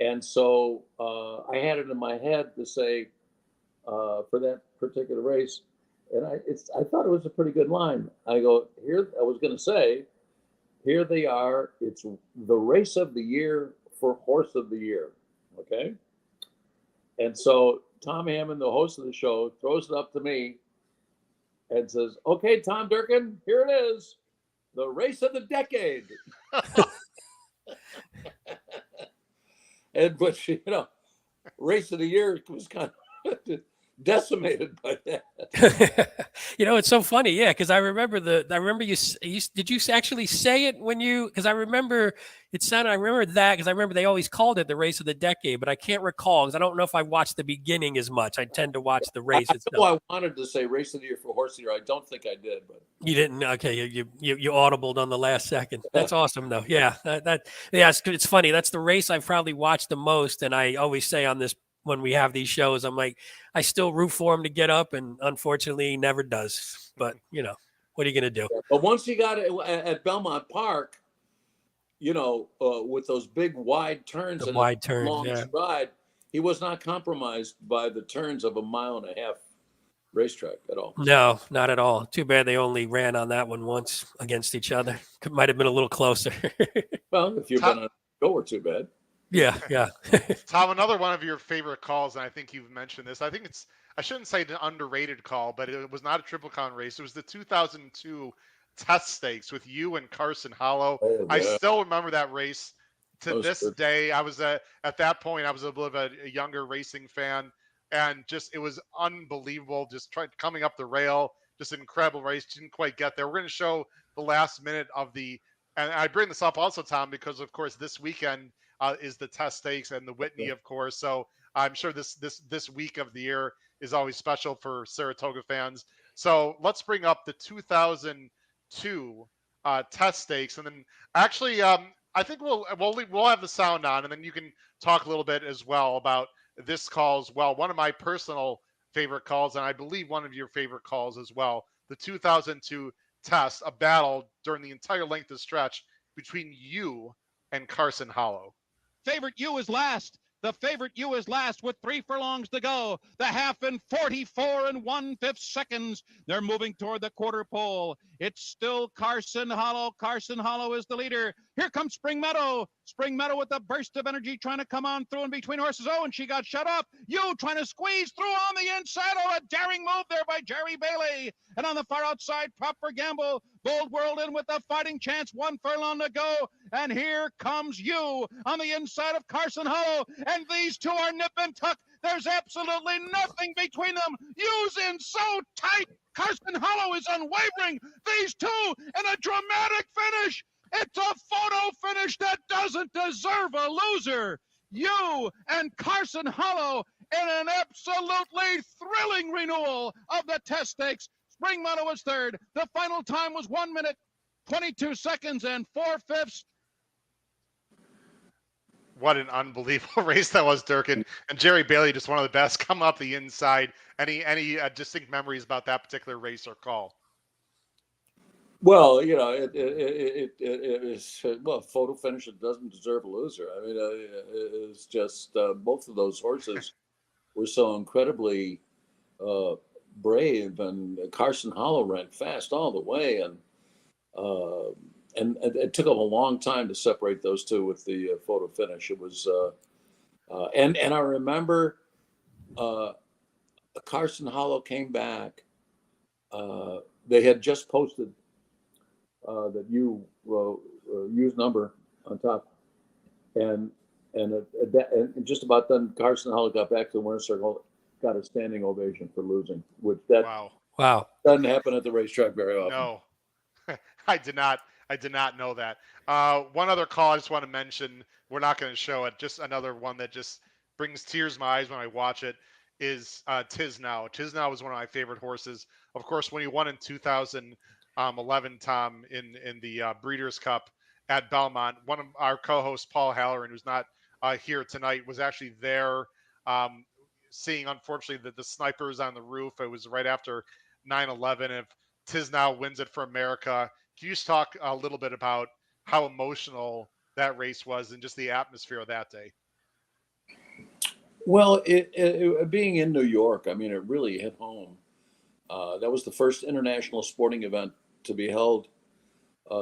And so I had it in my head to say, for that particular race, and I thought it was a pretty good line. I was going to say, here they are. It's the race of the year for horse of the year. Okay. And so Tom Hammond, the host of the show, throws it up to me and says, okay, Tom Durkin, here it is. The race of the decade. And but race of the year was kind of decimated by that. It's so funny, yeah, because I remember you did you actually say it when because I remember that because I remember they always called it the race of the decade, but I can't recall because I don't know if I watched the beginning as much. I tend to watch the race itself. I wanted to say race of the year for horse of the year. I don't think I did, but you didn't. Okay, you audibled on the last second. That's awesome though. Yeah, it's funny. That's the race I've probably watched the most, and I always say on this, when we have these shows, I'm like, I still root for him to get up, and unfortunately he never does. But what are you going to do? But once he got it at Belmont Park, with those big wide turns and wide turns, long stride, he was not compromised by the turns of a 1.5 mile racetrack at all. No, not at all. Too bad they only ran on that one once against each other. It might have been a little closer. Well, if you've been on a go, too bad. Yeah. Tom, another one of your favorite calls, and I think you've mentioned this. I think I shouldn't say an underrated call, but it was not a Triple Crown race. It was the 2002 Test Stakes with you and Carson Hollow. Oh, yeah. I still remember that race to this good. day. I was at that point, I was a bit of a younger racing fan, and it was unbelievable. Just coming up the rail, just an incredible race. Didn't quite get there. We're going to show the last minute of and I bring this up also, Tom, because of course this weekend, is the Test Stakes and the Whitney, of course. So I'm sure this week of the year is always special for Saratoga fans. So let's bring up the 2002 Test Stakes, and then actually, I think we'll have the sound on, and then you can talk a little bit as well about this call as well. One of my personal favorite calls, and I believe one of your favorite calls as well. The 2002 Test, a battle during the entire length of stretch between you and Carson Hollow. Favorite U is last. The favorite U is last with 3 furlongs to go. The half in 44 1/5 seconds. They're moving toward the quarter pole. It's still Carson Hollow. Carson Hollow is the leader. Here comes Spring Meadow. Spring Meadow with a burst of energy trying to come on through in between horses. Oh, and she got shut up. You trying to squeeze through on the inside. Oh, a daring move there by Jerry Bailey. And on the far outside, Proper Gamble. Bold World in with a fighting chance. 1 furlong to go. And here comes you on the inside of Carson Hollow. And these two are nip and tuck. There's absolutely nothing between them. You's in so tight. Carson Hollow is unwavering. These two in a dramatic finish. It's a photo finish that doesn't deserve a loser. You and Carson Hollow in an absolutely thrilling renewal of the Test Stakes. Spring Meadow was third. The final time was 1 minute, 22 seconds and 4/5. What an unbelievable race that was, Durkin. And Jerry Bailey, just one of the best, come up the inside. Any distinct memories about that particular race or call? Well, it is, well, photo finish. It doesn't deserve a loser. I mean, it's just both of those horses were so incredibly brave, and Carson Hollow ran fast all the way, and it took them a long time to separate those two with the photo finish. It was, and I remember Carson Hollow came back. They had just posted that use number on top, and just about then Carson Hollow got back to the winner's circle, got a standing ovation for losing, which Wow. doesn't happen at the racetrack very often. No, I did not know that. One other call I just want to mention. We're not going to show it. Just another one that just brings tears to my eyes when I watch it is Tiz Now. Tiz Now was one of my favorite horses. Of course, when he won in 2011, Tom, in the Breeders' Cup at Belmont, one of our co-hosts, Paul Halloran, who's not here tonight, was actually there seeing, unfortunately, the snipers on the roof. It was right after 9/11. If Tiz Now wins it for America, can you just talk a little bit about how emotional that race was and just the atmosphere of that day? Well, being in New York, I mean, it really hit home. That was the first international sporting event to be held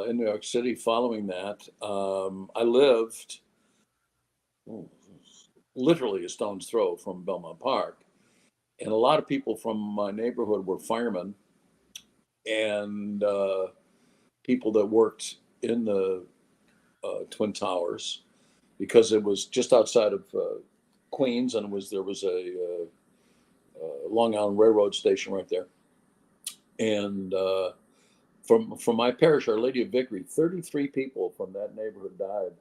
in New York City. Following that, I lived literally a stone's throw from Belmont Park, and a lot of people from my neighborhood were firemen and people that worked in the Twin Towers, because it was just outside of Queens, and there was a Long Island Railroad station right there. And from my parish, Our Lady of Victory, 33 people from that neighborhood died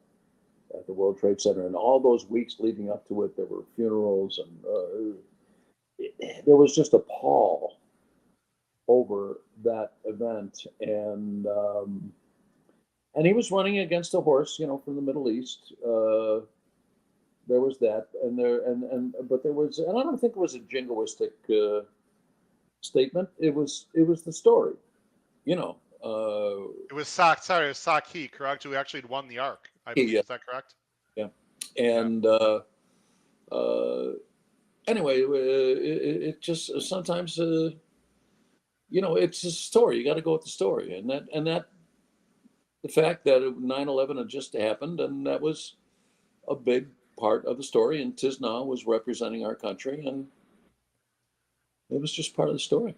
at the World Trade Center. And all those weeks leading up to it, there were funerals, and there was just a pall over that event. And he was running against a horse, from the Middle East. There was that, but there was, and I don't think it was a jingoistic statement. It was the story, It was Saki, correct? Who actually had won the ARC, I believe. Yeah. Is that correct? Yeah. And anyway, it just sometimes, it's a story. You got to go with the story, and that the fact that 9/11 had just happened, and that was a big part of the story, and Tiz Now was representing our country, and it was just part of the story.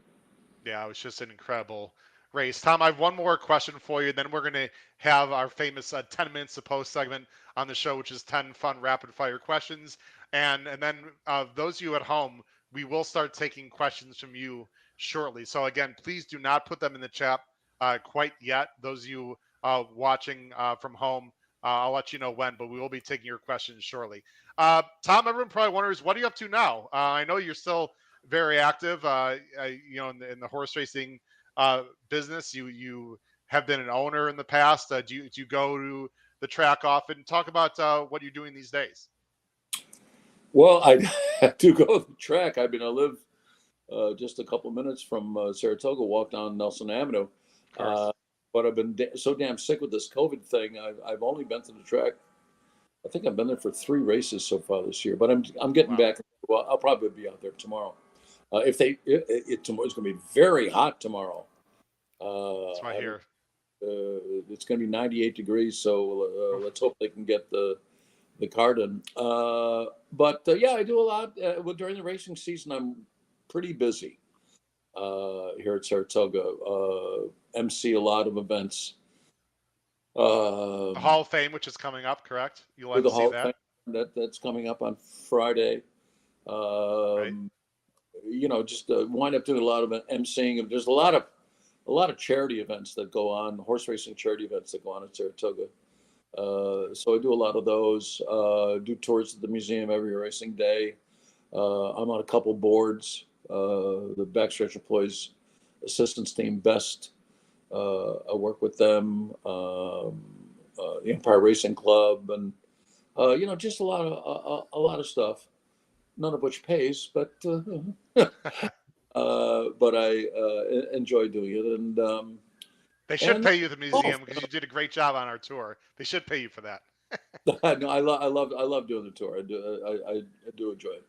Yeah, it was just an incredible race. Tom, I have one more question for you. Then we're going to have our famous 10 minutes to post segment on the show, which is 10 fun rapid fire questions. And then those of you at home, we will start taking questions from you shortly. So again, please do not put them in the chat quite yet. Those of you watching from home, I'll let you know when, but we will be taking your questions shortly. Tom, everyone probably wonders, what are you up to now? I know you're still very active, in the horse racing business. You have been an owner in the past. Do you go to the track often? Talk about what you're doing these days. Well, I do go to the track. I mean, I live just a couple minutes from Saratoga, walk down Nelson Avenue. Of course. But I've been so damn sick with this COVID thing. I've only been to the track. I think I've been there for 3 races so far this year. But I'm getting back. Well, I'll probably be out there tomorrow. Tomorrow's going to be very hot tomorrow. That's what I hear. It's going to be 98 degrees. So let's hope they can get the card in. But I do a lot. During the racing season, I'm pretty busy here at Saratoga. MC a lot of events. The Hall of Fame, which is coming up, correct? You'll have to see that. That's coming up on Friday. Right. Just wind up doing a lot of emceeing. There's a lot of charity events that go on, horse racing charity events that go on at Saratoga. So I do a lot of those. Do tours at the museum every racing day. I'm on a couple boards. The Backstretch Employees Assistance Team, BEST. I work with them. The Empire Racing Club, and just a lot of stuff. None of which pays, but I enjoy doing it. And they should pay you at the museum because you did a great job on our tour. They should pay you for that. No, I love doing the tour. I do enjoy it.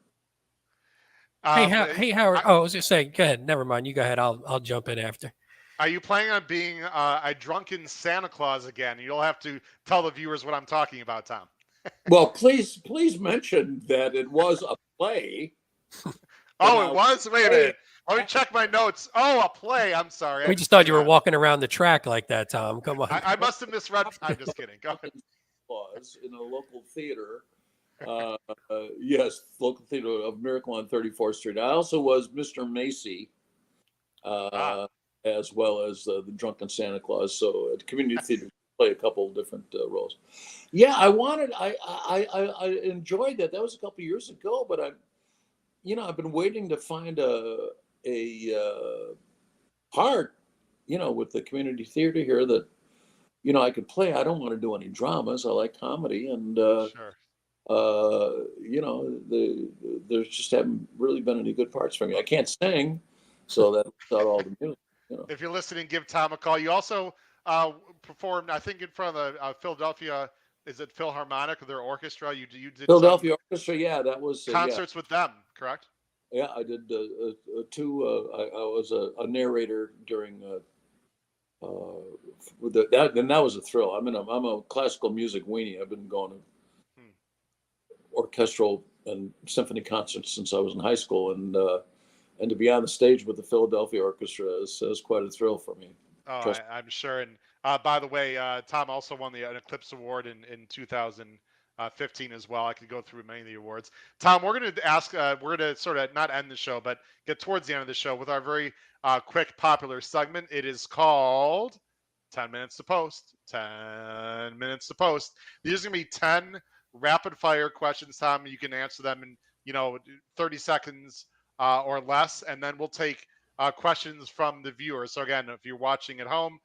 Hey, Howard. I was just saying. Go ahead. Never mind. You go ahead. I'll jump in after. Are you planning on being a drunken Santa Claus again? You'll have to tell the viewers what I'm talking about, Tom. Well, please mention that it was a play. Oh, it was? Wait a minute. Let me check my notes. Oh, a play. I'm sorry. We just thought you were walking around the track like that, Tom. Come on. I must have misread. I'm just kidding. Go ahead. Was in a local theater. Yes, local theater of Miracle on 34th Street. I also was Mr. Macy, as well as the drunken Santa Claus. So at community theater, play a couple of different roles. Yeah, I enjoyed that. That was a couple of years ago, but I've been waiting to find a part, with the community theater here that, I could play. I don't want to do any dramas. I like comedy, and Sure. there just haven't really been any good parts for me. I can't sing, so that's not all the music. If you're listening, give Tom a call. You also performed, I think, in front of the Philadelphia. Is it Philharmonic or their orchestra? You did Philadelphia Orchestra. Yeah, that was concerts with them, correct? Yeah, I did 2. I was a narrator during. That was a thrill. I'm a classical music weenie. I've been going to orchestral and symphony concerts since I was in high school, and to be on the stage with the Philadelphia Orchestra is quite a thrill for me. Oh, I'm sure. And by the way, Tom also won an Eclipse Award in 2015 as well. I could go through many of the awards. Tom, we're going to ask. We're going to sort of not end the show, but get towards the end of the show with our very quick, popular segment. It is called 10 Minutes to Post. 10 Minutes to Post. These are going to be 10 rapid-fire questions, Tom. You can answer them in 30 seconds or less, and then we'll take questions from the viewers. So again, if you're watching at home,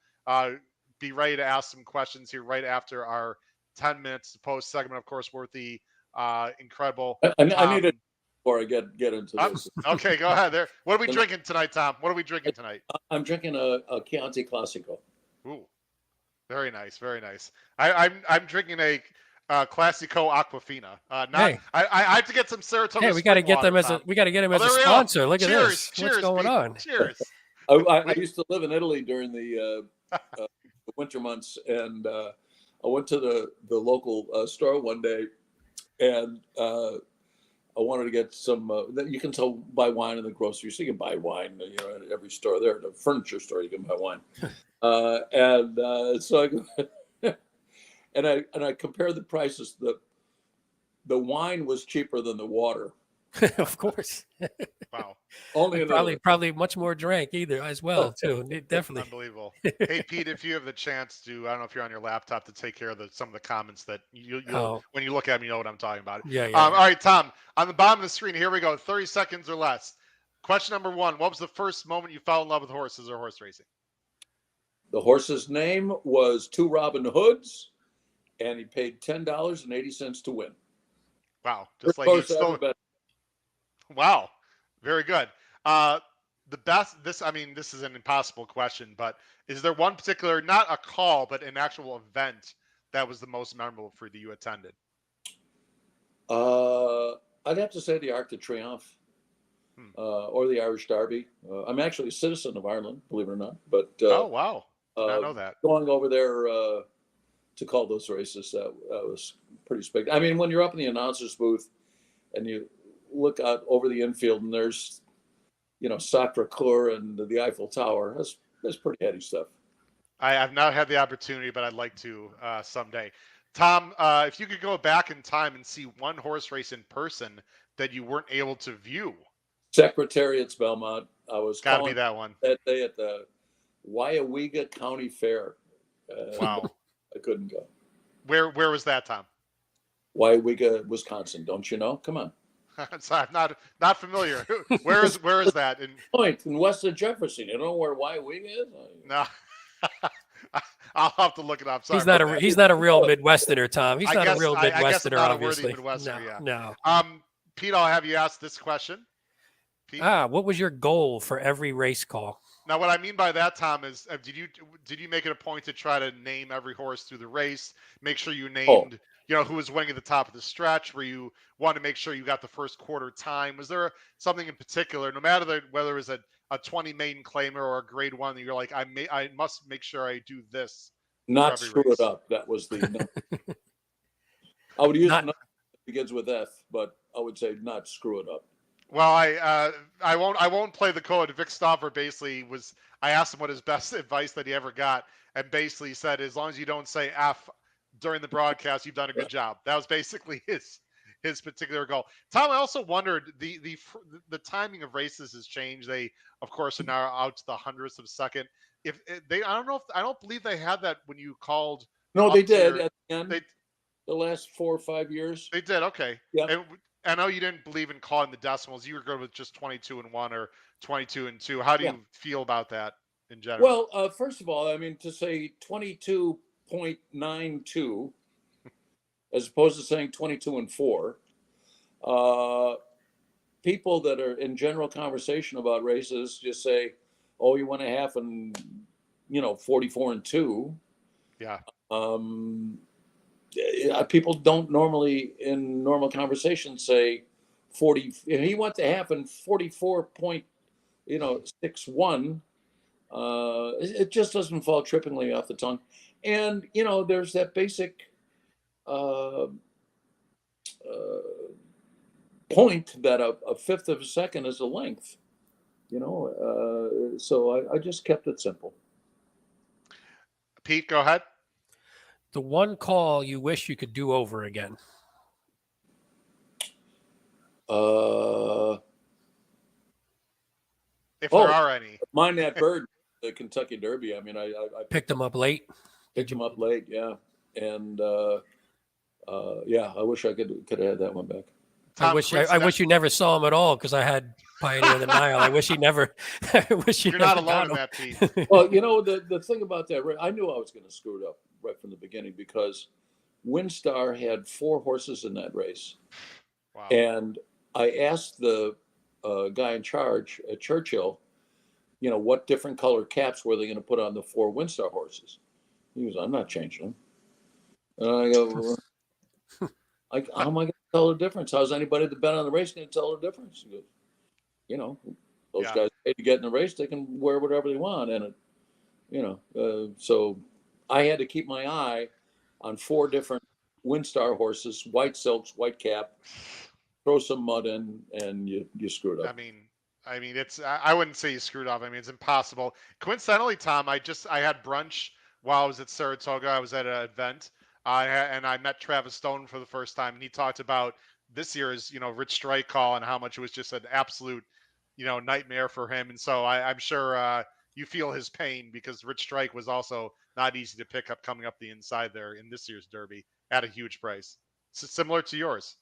be ready to ask some questions here right after our 10 Minutes to Post segment. Of course, we're with the incredible. I need it before I get into this. Okay, go ahead. There. What are we drinking tonight, Tom? What are we drinking tonight? I'm drinking a Chianti Classico. Ooh, very nice, very nice. I'm drinking a Classico Aquafina. I have to get some Saratoga. Hey, we got to get them as Tom. We got to get him as a sponsor. Look at this. What's going on? Cheers. I used to live in Italy during the winter months, and I went to the local store one day, and I wanted to get some. You can buy wine in the grocery store. You can buy wine, at every store there. The furniture store, you can buy wine. So I go, and I compared the prices. The wine was cheaper than the water. Of course. Wow. Only in Italy. Probably much more drank either as well too. Definitely. Unbelievable. Hey, Pete, if you have the chance to, I don't know if you're on your laptop to take care of some of the comments that you'll Oh. when you look at me, you know what I'm talking about. Yeah. All right, Tom, on the bottom of the screen, here we go. 30 seconds or less. Question number 1: what was the first moment you fell in love with horses or horse racing? The horse's name was Two Robin Hoods, and he paid $10.80 to win. Wow, just First like you horse I ever still. bet. Wow, very good. The best. This is an impossible question, but is there one particular, not a call, but an actual event that was the most memorable for you attended? I'd have to say the Arc de Triomphe, or the Irish Derby. I'm actually a citizen of Ireland, believe it or not. But oh wow, did not know that. Going over there to call those races, that was pretty spectacular. I mean, when you're up in the announcer's booth and you look out over the infield and there's, Sacré-Cœur and the Eiffel Tower, that's pretty heady stuff. I have not had the opportunity, but I'd like to someday. Tom, if you could go back in time and see one horse race in person that you weren't able to view. Secretariat's Belmont. I was Got to be that one. That day at the Wyawega County Fair. Wow. I couldn't go. Where was that, Tom? Wyawega, Wisconsin. Don't you know? Come on. Sorry, I'm not familiar. Where is that? Point in west of Jefferson. You don't know where Wyawega is? No. I'll have to look it up. Sorry, he's not a real Midwesterner, Tom. He's not a real Midwesterner, I guess I'm not obviously. A worthy Midwesterner, No. Pete, I'll have you ask this question. Pete? What was your goal for every race call? Now, what I mean by that, Tom, is did you make it a point to try to name every horse through the race? Make sure you named, who was winning at the top of the stretch, where you wanted to make sure you got the first quarter time? Was there something in particular, no matter whether it was a 20 maiden claimer or a grade 1, that you're like, I must make sure I do this? Not screw it up. That was the. I would use a number that begins with F, but I would say not screw it up. Well, I won't play the code. Vic Stauffer basically I asked him what his best advice that he ever got, and basically said, as long as you don't say F during the broadcast, you've done a good job. That was basically his particular goal. Tom, I also wondered, the timing of races has changed. They, of course, are now out to the hundredths of a second. I don't believe they had that when you called. No, they did at the end. The last 4 or 5 years. They did. Okay. Yeah. And I know you didn't believe in calling the decimals. You were good with just 22-1 or 22-2. How do you feel about that in general? Well, first of all, I mean, to say 22.92 as opposed to saying 22-4, people that are in general conversation about races just say, "Oh, you won a half and 44-2." Yeah. People don't normally in normal conversation say 40. He went to half and 44.61. It just doesn't fall trippingly off the tongue. And there's that basic point that a fifth of a second is a length. So I just kept it simple. Pete, go ahead. The one call you wish you could do over again. If there are any. Mind that bird, the Kentucky Derby. I mean, I picked him up late. Picked him up late, yeah. And I wish I could have had that one back. Tom, I wish you never saw him at all, because I had Pioneer in the Nile. I wish he never. You're not alone in that, Pete. Well, the thing about that, I knew I was going to screw it up right from the beginning, because WinStar had 4 horses in that race. Wow. And I asked the guy in charge at Churchill, what different color caps were they going to put on the 4 WinStar horses? He was, I'm not changing them. And I go, how am I going to tell the difference? How's anybody that bet on the race going to tell the difference? He goes, those guys paid to get in the race, they can wear whatever they want. And, so I had to keep my eye on 4 different WinStar horses, white silks, white cap, throw some mud in, and you screwed up. I mean, it's, I wouldn't say you screwed up. I mean, it's impossible. Coincidentally, Tom, I had brunch while I was at Saratoga. I was at an event, and I met Travis Stone for the first time, and he talked about this year's, Rich Strike call and how much it was just an absolute, nightmare for him. And so I'm sure you feel his pain, because Rich Strike was also not easy to pick up coming up the inside there in this year's Derby at a huge price. So similar to yours.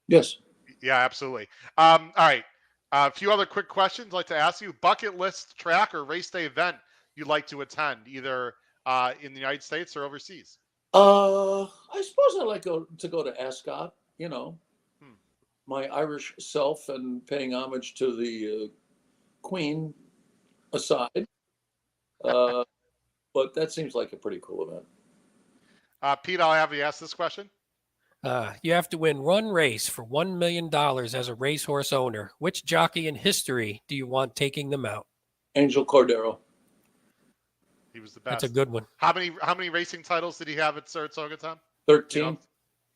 Yes. Yeah, absolutely. All right. A few other quick questions I'd like to ask you. Bucket list track or race day event you'd like to attend, either in the United States or overseas? I suppose I'd like to go to Ascot, my Irish self, and paying homage to the Queen aside. But that seems like a pretty cool event. Pete, I'll have you ask this question. You have to win one race for $1 million as a racehorse owner. Which jockey in history do you want taking them out? Angel Cordero. He was the best. That's a good one. How many racing titles did he have at Saratoga, Tom? 13.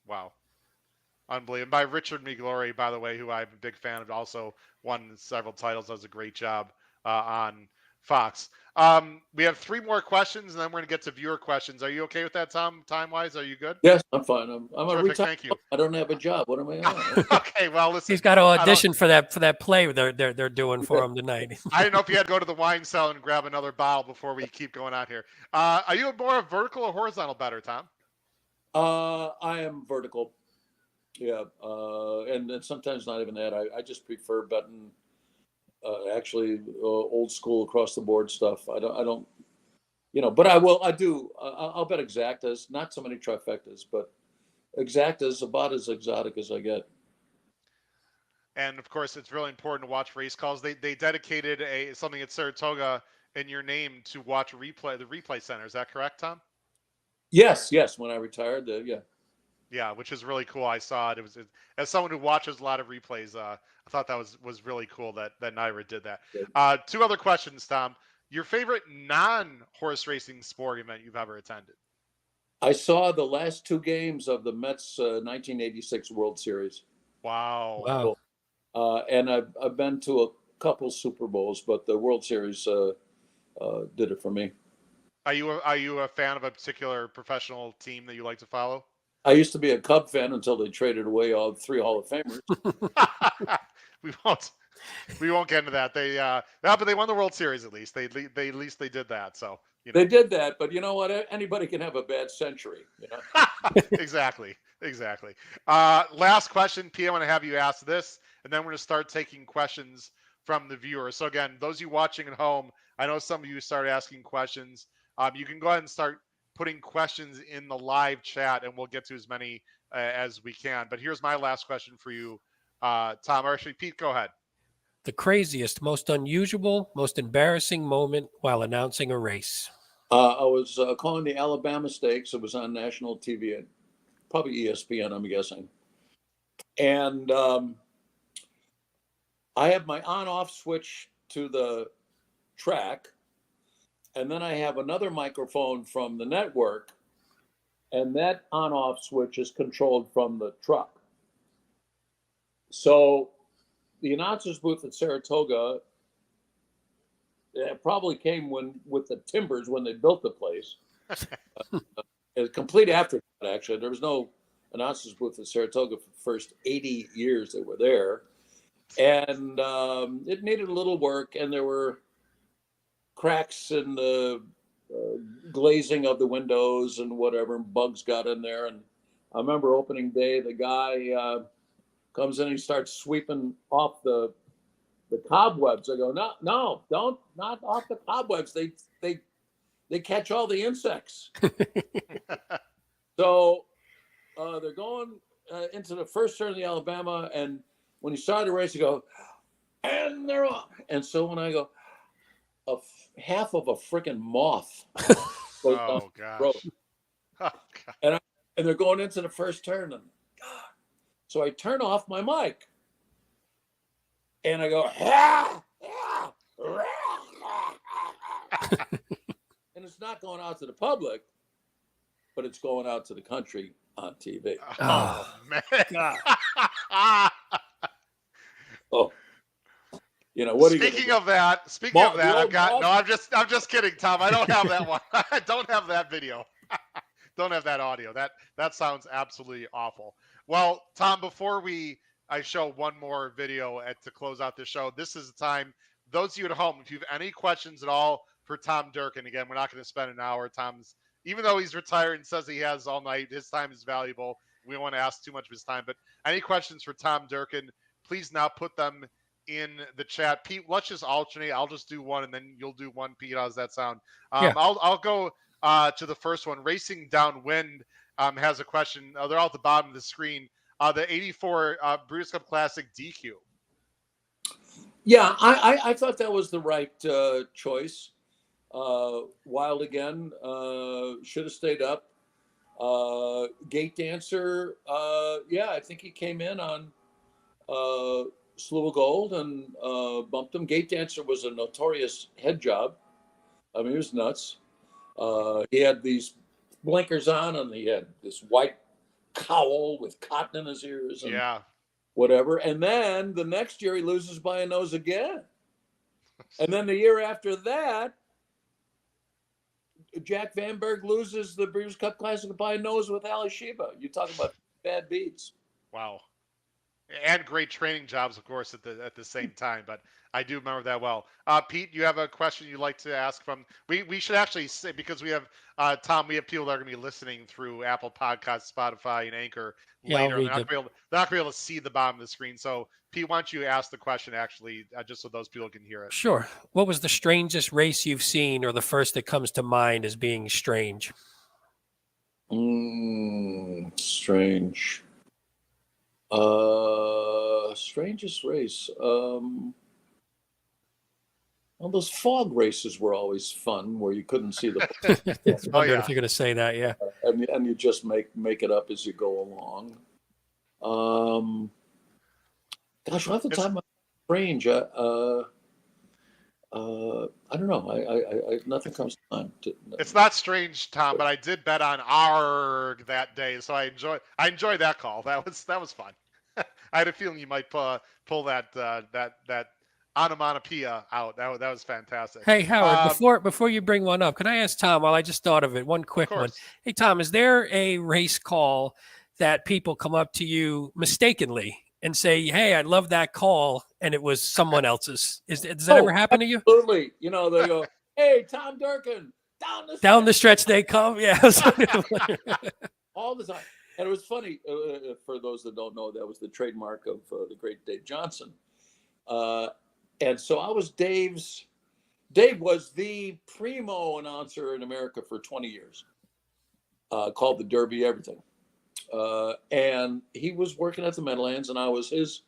Wow. Unbelievable. By Richard McGlory, by the way, who I'm a big fan of, also won several titles, does a great job on Fox. We have 3 more questions, and then we're going to get to viewer questions. Are you okay with that, Tom? Time-wise, are you good? Yes, I'm fine. I'm a Terrific, retired. thank you. I don't have a job. What am I on? Okay, well, listen. He's got to audition for that play they're doing for him tonight. I didn't know if you had to go to the wine cellar and grab another bottle before we keep going on here. Are you more a vertical or horizontal bettor, Tom? I am vertical. Yeah, and sometimes not even that. I just prefer betting. Actually, old school across the board stuff. I don't. But I'll bet exactas. Not so many trifectas, but exactas about as exotic as I get. And of course, it's really important to watch race calls. They dedicated something at Saratoga in your name to watch the replay center. Is that correct, Tom? Yes. When I retired, yeah. Yeah, which is really cool. I saw it. As someone who watches a lot of replays, I thought that was really cool that NYRA did that. 2 other questions, Tom. Your favorite non-horse racing sport event you've ever attended? I saw the last 2 games of the Mets 1986 World Series. Wow. And I've been to a couple Super Bowls, but the World Series did it for me. Are you a fan of a particular professional team that you like to follow? I used to be a Cub fan until they traded away all 3 Hall of Famers. We won't get into that. But they won the World Series at least. They at least they did that. So They did that, but you know what? Anybody can have a bad century. Exactly. Last question, P. I want to have you ask this, and then we're going to start taking questions from the viewers. So again, those of you watching at home, I know some of you started asking questions. You can go ahead and start putting questions in the live chat, and we'll get to as many as we can. But here's my last question for you, Tom. Or actually, Pete, go ahead. The craziest, most unusual, most embarrassing moment while announcing a race. I was calling the Alabama Stakes. It was on national TV, probably ESPN, I'm guessing. And I have my on-off switch to the track. And then I have another microphone from the network, and that on-off switch is controlled from the truck. So the announcer's booth at Saratoga probably came with the timbers when they built the place. A complete afterthought, actually. There was no announcer's booth at Saratoga for the first 80 years they were there. And it needed a little work, and there were cracks in the glazing of the windows and whatever, and bugs got in there. And I remember opening day, the guy comes in and he starts sweeping off the cobwebs. I go, no, don't, not off the cobwebs. They catch all the insects. So they're going into the first turn of the Alabama, and when he started the race, you go, and they're off. And so when I go, half of a freaking moth goes down the road. Oh, God. And they're going into the first turn, and so I turn off my mic, and I go, and it's not going out to the public, but it's going out to the country on TV. Oh, man. Oh, what? Speaking of that, I'm just kidding, Tom. I don't have that one. I don't have that video. Don't have that audio. That sounds absolutely awful. Well, Tom, before I show one more video to close out the show, this is the time. Those of you at home, if you have any questions at all for Tom Durkin, again, we're not going to spend an hour. Tom's, even though he's retired and says he has all night, his time is valuable. We don't want to ask too much of his time, but any questions for Tom Durkin, please now put them in the chat. Pete, let's just alternate. I'll just do one and then you'll do one, Pete. How's that sound? Yeah. I'll go to the first one. Racing Downwind has a question. They're all at the bottom of the screen. The 84 Breeders' Cup Classic DQ. Yeah, I thought that was the right choice. Wild again, should have stayed up. Gate Dancer, yeah, I think he came in on Slew of Gold and bumped him. Gate Dancer was a notorious head job. I mean, he was nuts. He had these blinkers on and he had this white cowl with cotton in his ears and whatever. And then the next year he loses by a nose again. And then the year after that, Jack Vanberg loses the Breeders' Cup Classic by a nose with Ali Sheba. You talk about bad beats. Wow. And great training jobs, of course, at the same time. But I do remember that well. Pete, you have a question you'd like to ask from? We should actually say, because we have Tom, we have people that are going to be listening through Apple Podcasts, Spotify, and Anchor later. They're not going to be able to see the bottom of the screen. So, Pete, why don't you ask the question actually, just so those people can hear it? Sure. What was the strangest race you've seen, or the first that comes to mind as being strange? Strange. Strangest race. Well, those fog races were always fun, where you couldn't see the. It's wondering if you're going to say that, yeah. And you just make it up as you go along. Gosh, off the top of my strange. I don't know. I nothing comes to mind. It's not strange, Tom, but I did bet on ARG that day, so I enjoyed that call. That was fun. I had a feeling you might pull that onomatopoeia out. That was fantastic. Hey, Howard, before you bring one up, can I ask Tom, while I just thought of it, one quick one. Hey, Tom, is there a race call that people come up to you mistakenly and say, hey, I love that call, and it was someone else's? Does that ever happen to you? Absolutely. You know, they go, hey, Tom Durkin, down the stretch they come. Yeah. All the time. And it was funny, for those that don't know, that was the trademark of the great Dave Johnson. And so I was Dave was the primo announcer in America for 20 years, called the Derby Everything. And he was working at the Meadowlands, and I was his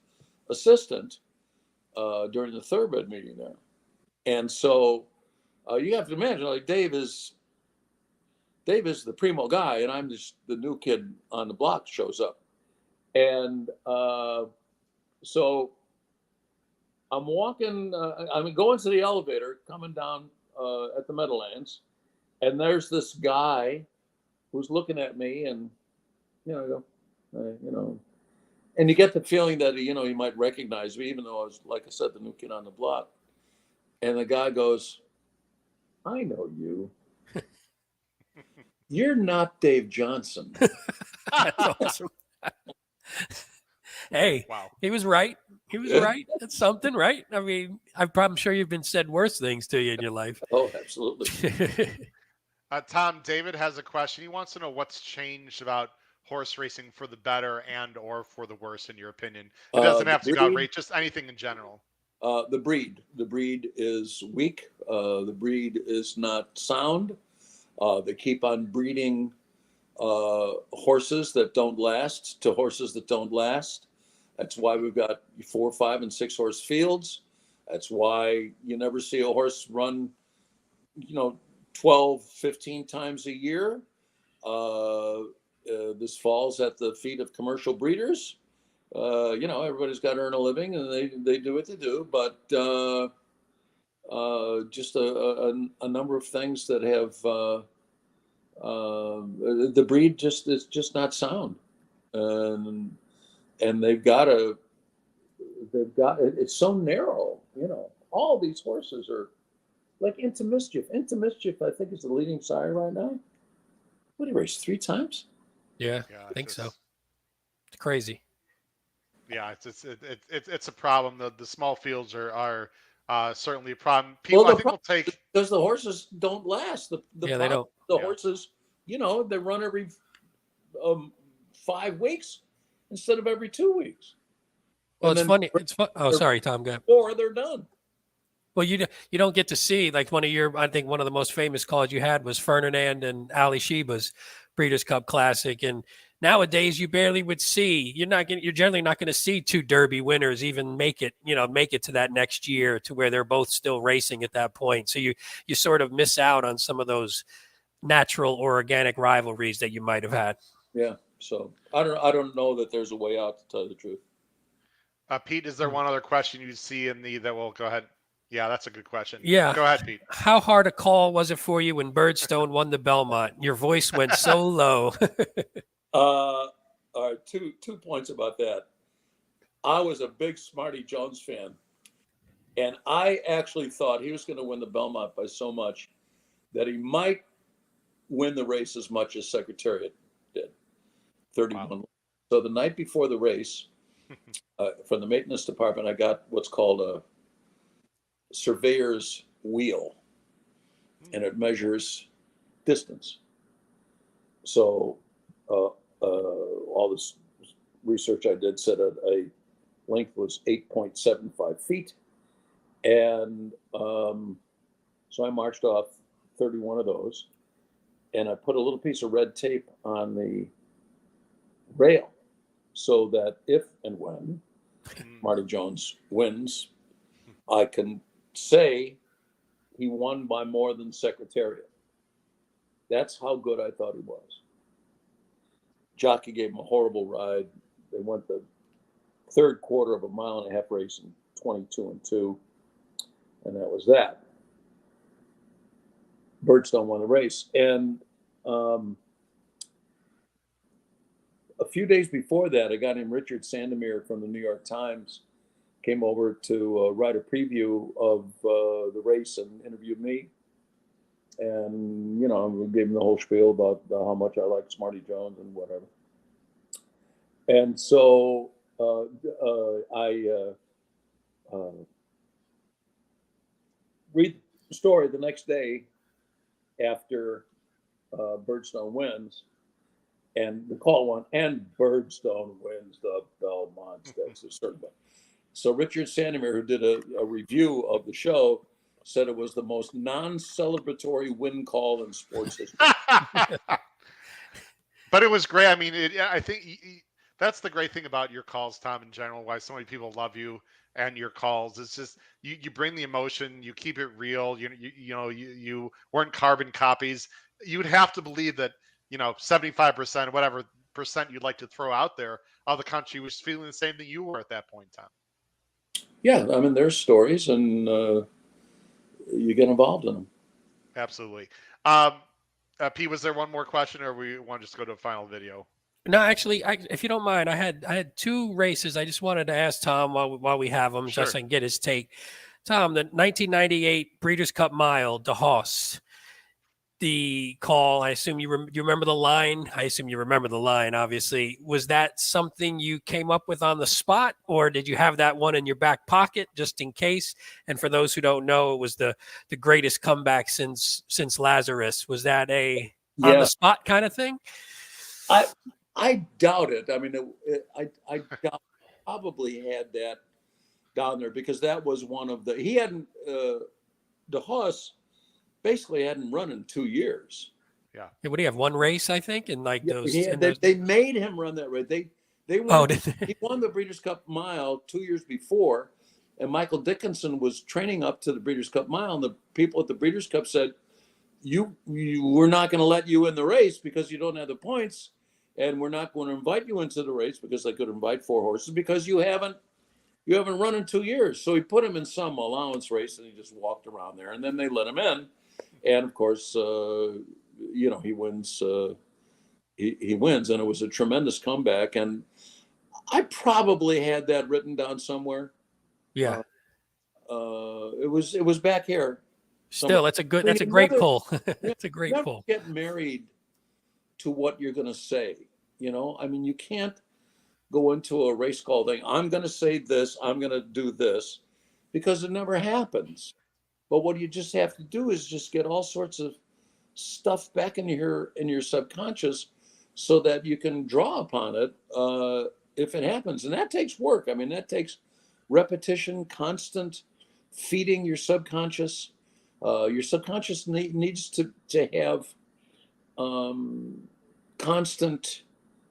assistant during the Thoroughbred meeting there. And so you have to imagine, like, Dave is the primo guy, and I'm just the new kid on the block shows up. And so I'm walking, I'm going to the elevator, coming down at the Meadowlands, and there's this guy who's looking at me, and and you get the feeling that he might recognize me, even though I was, like I said, the new kid on the block. And the guy goes, I know you. You're not Dave Johnson. That's awesome. Hey, wow. He was right. He was right. That's something, right? I mean, I'm sure you've been said worse things to you in your life. Oh, absolutely. Tom, David has a question. He wants to know what's changed about horse racing for the better and or for the worse, in your opinion. It doesn't have to be about race, just anything in general. The breed is weak. The breed is not sound. They keep on breeding horses that don't last to horses that don't last. That's why we've got 4, 5, and 6 horse fields. That's why you never see a horse run, 12, 15 times a year. This falls at the feet of commercial breeders. Everybody's got to earn a living, and they do what they do. But just a number of things that have the breed is just not sound, and it's so narrow. All these horses are like Into Mischief. Into Mischief, I think, is the leading sire right now. What, he raced 3 times? Yeah, I think so. crazy. Yeah, it's a problem. The small fields are certainly a problem. Well, People, I the think, will problem is take. because the horses don't last. The Yeah, they problem, don't. the Yeah. horses, they run every 5 weeks instead of every 2 weeks. Well, And it's then funny. It's fun. Oh, sorry, Tom. Go ahead. or they're done. Well, you don't get to see like I think one of the most famous calls you had was Ferdinand and Ali Sheba's Breeders' Cup Classic, and nowadays you barely would see. You're generally not going to see two Derby winners even make it to that next year to where they're both still racing at that point. So you sort of miss out on some of those natural or organic rivalries that you might have had. Yeah. So I don't know that there's a way out, to tell you the truth. Pete, is there one other question you see in that will go ahead? Yeah, that's a good question. Yeah. Go ahead, Pete. How hard a call was it for you when Birdstone won the Belmont? Your voice went so low. All right, two points about that. I was a big Smarty Jones fan, and I actually thought he was going to win the Belmont by so much that he might win the race as much as Secretariat did, 31. Wow. So the night before the race, from the maintenance department, I got what's called a surveyor's wheel, and it measures distance. So all this research I did said a length was 8.75 feet. And so I marched off 31 of those, and I put a little piece of red tape on the rail so that if and when Marty Jones wins, I can say he won by more than Secretariat. That's how good I thought he was. Jockey gave him a horrible ride. They went the third quarter of a 1.5 mile race in 22-2, and that was that. Birdstone won the race. And a few days before that, a guy named Richard Sandomir from the New York Times came over to write a preview of the race and interviewed me. And, we gave him the whole spiel about how much I like Smarty Jones and whatever. And so I read the story the next day after Birdstone wins, and the call went, and Birdstone wins the Belmont Stakes, a certain way. So Richard Sandomir, who did a review of the show, said it was the most non-celebratory win call in sports history. But it was great. I mean, I think that's the great thing about your calls, Tom, in general, why so many people love you and your calls. It's just you bring the emotion, you keep it real. You weren't carbon copies. You'd have to believe that 75%, whatever percent you'd like to throw out there of the country was feeling the same thing you were at that point in time. Yeah, I mean, there's stories, and you get involved in them. Absolutely. Pete, was there one more question, or we want to just go to a final video? No, actually, if you don't mind, I had two races. I just wanted to ask Tom while we have him, Sure. just so I can get his take. Tom, the 1998 Breeders' Cup Mile, DeHaas. The call, I assume you remember the line. I assume you remember the line, obviously. Was that something you came up with on the spot, or did you have that one in your back pocket just in case? And for those who don't know, it was the greatest comeback since Lazarus. Was that on the spot kind of thing? I doubt it. I mean, I doubt probably had that down there, because that was one of he hadn't DeHaas basically hadn't run in 2 years. Yeah. What do you have? One race, I think, and they made him run that race. They won. He won the Breeders' Cup Mile 2 years before, and Michael Dickinson was training up to the Breeders' Cup Mile, and the people at the Breeders' Cup said, we're not going to let you in the race because you don't have the points, and we're not going to invite you into the race, because they could invite 4 horses, because you haven't run in 2 years. So he put him in some allowance race, and he just walked around there, and then they let him in. And of course, he wins. He wins, and it was a tremendous comeback. And I probably had that written down somewhere. Yeah, it was back here. Still, that's a great pull. It's a great never pull. Get married to what you're going to say. I mean, you can't. go into a race call thing. I'm going to say this. I'm going to do this, because it never happens. But what you just have to do is just get all sorts of stuff back in your subconscious, so that you can draw upon it if it happens. And that takes work. I mean, that takes repetition, constant feeding your subconscious. Your subconscious needs to have constant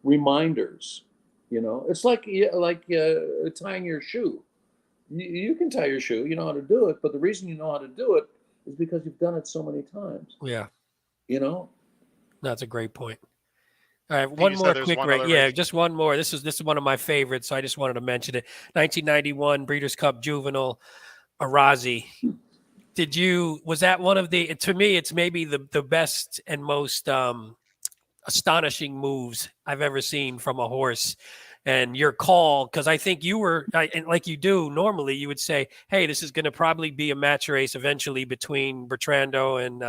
reminders. It's like tying your shoe. You can tie your shoe. You know how to do it, but the reason you know how to do it is because you've done it so many times. Yeah. That's a great point. All right, You one said more there's quick one race. other Yeah, race. just one more. This is one of my favorites, so I just wanted to mention it. 1991 Breeders' Cup Juvenile, Arazi. Was that one of the? To me, it's maybe the best and most astonishing moves I've ever seen from a horse. And your call, because I think you were, and like you do normally, you would say, "Hey, this is going to probably be a match race eventually between Bertrando and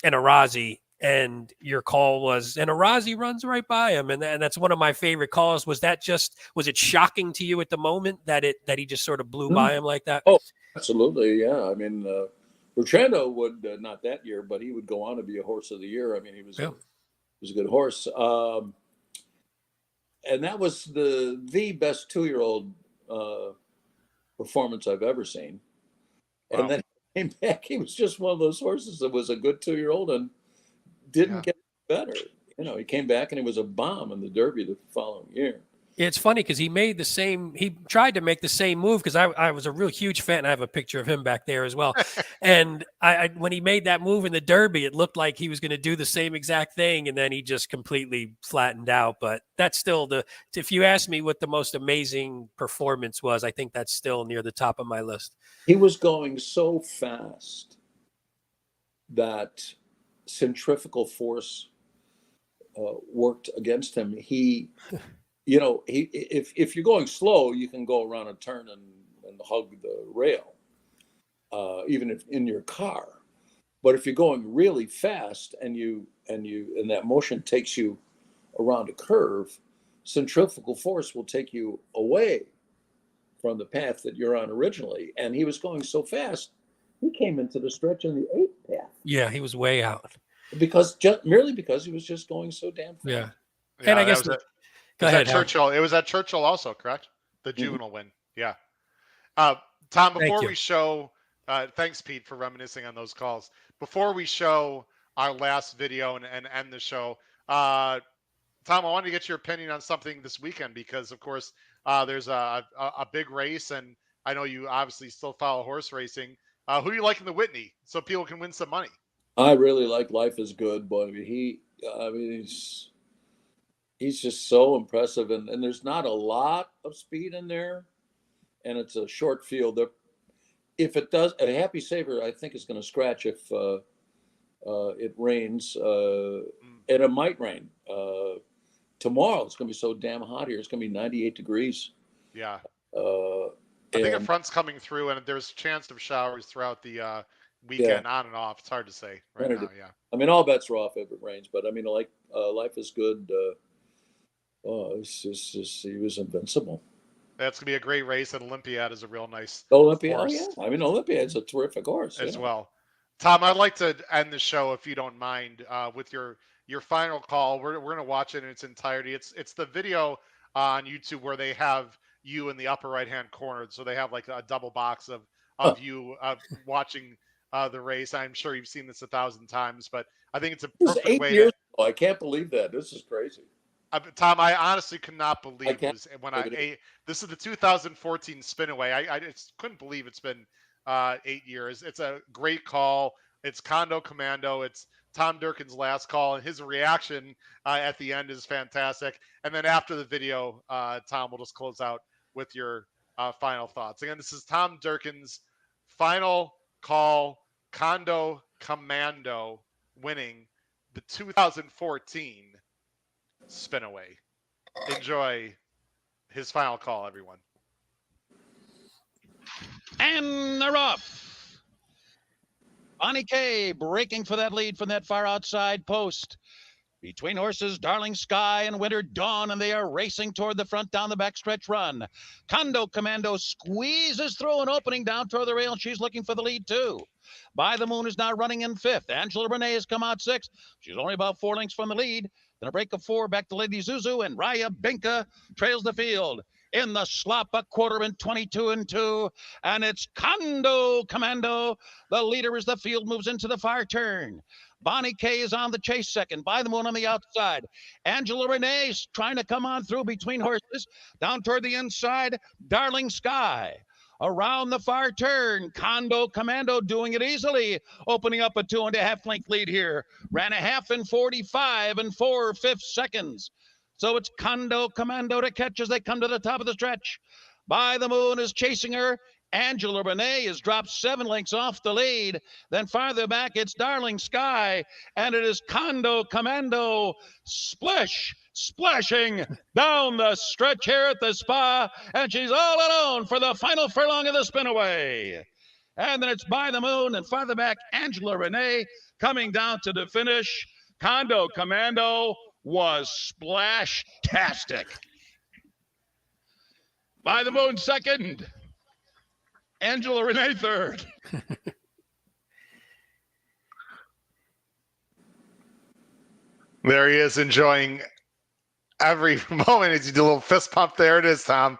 Arazi." And your call was, and Arazi runs right by him, and that's one of my favorite calls. Was it shocking to you at the moment that he just sort of blew by him like that? Oh, absolutely, yeah. I mean, Bertrando would not that year, but he would go on to be a horse of the year. I mean, he was a good horse, and that was the best 2-year-old performance I've ever seen. Wow. And then he came back. He was just one of those horses that was a good 2-year-old and didn't get better. He came back and he was a bomb in the Derby the following year. It's funny because he tried to make the same move, because I was a real huge fan. I have a picture of him back there as well. And when he made that move in the Derby, it looked like he was going to do the same exact thing. And then he just completely flattened out. But that's still if you ask me what the most amazing performance was, I think that's still near the top of my list. He was going so fast that centrifugal force worked against him. If you're going slow, you can go around a turn and hug the rail, even if in your car. But if you're going really fast and that motion takes you around a curve, centrifugal force will take you away from the path that you're on originally. And he was going so fast, he came into the stretch in the 8th path. Yeah, he was way out. Merely because he was just going so damn fast. Yeah. And I guess Go ahead, Churchill. It was at Churchill also, correct? The juvenile win. Yeah. Tom, before we show, thanks, Pete, for reminiscing on those calls. Before we show our last video and end the show, Tom, I wanted to get your opinion on something this weekend, because, of course, there's a big race, and I know you obviously still follow horse racing. Who do you like in the Whitney, so people can win some money? I really like Life is Good, but he's just so impressive, and there's not a lot of speed in there, and it's a short field. If it does, a Happy Saver, I think, is going to scratch if it rains, and it might rain. Tomorrow it's going to be so damn hot here. It's going to be 98 degrees. Yeah. I think a front's coming through, and there's a chance of showers throughout the weekend, on and off. It's hard to say right now. Yeah. I mean, all bets are off if it rains, but I mean, Life is Good. It's just he was invincible. That's gonna be a great race, and Olympiad is a real nice Olympiad. horse. Yeah. I mean, Olympiad's a terrific horse as well. Tom, I'd like to end the show, if you don't mind, with your final call. We're gonna watch it in its entirety. It's the video on YouTube where they have you in the upper right hand corner, so they have like a double box of you watching the race. I'm sure you've seen this 1,000 times, but I think it's a perfect way. 8 years ago. I can't believe that. This is crazy. Tom, I honestly could not believe this is the 2014 Spinaway. I just couldn't believe it's been 8 years. It's a great call. It's Condo Commando. It's Tom Durkin's last call, and his reaction at the end is fantastic. And then after the video, Tom will just close out with your final thoughts. Again, this is Tom Durkin's final call, Condo Commando, winning the 2014 Spinaway. Enjoy his final call, everyone. And they're off. Bonnie K breaking for that lead from that far outside post. Between horses, Darling Sky and Winter Dawn, and they are racing toward the front down the backstretch run. Condo Commando squeezes through an opening down toward the rail. She's looking for the lead, too. By the Moon is now running in fifth. Angela Renee has come out sixth. She's only about 4 lengths from the lead. Then a break of 4 back to Lady Zuzu, and Raya Binka trails the field. In the slop, a quarter and 22 and 2, and it's Condo Commando. The leader as the field moves into the far turn. Bonnie K is on the chase second. By the Moon on the outside. Angela Renee's trying to come on through between horses. Down toward the inside, Darling Sky. Around the far turn, Condo Commando doing it easily, opening up a 2.5 length lead here. Ran a half in 45 and 4/5 seconds. So it's Condo Commando to catch as they come to the top of the stretch. By the Moon is chasing her. Angela Renee has dropped 7 lengths off the lead. Then farther back, it's Darling Sky, and it is Condo Commando splashing down the stretch here at the Spa, and she's all alone for the final furlong of the spinaway. And then it's By the Moon, and farther back, Angela Renee coming down to the finish. Condo Commando was splash-tastic. By the Moon second. Angela Renee third. There he is, enjoying every moment. As you do a little fist pump. There it is, Tom.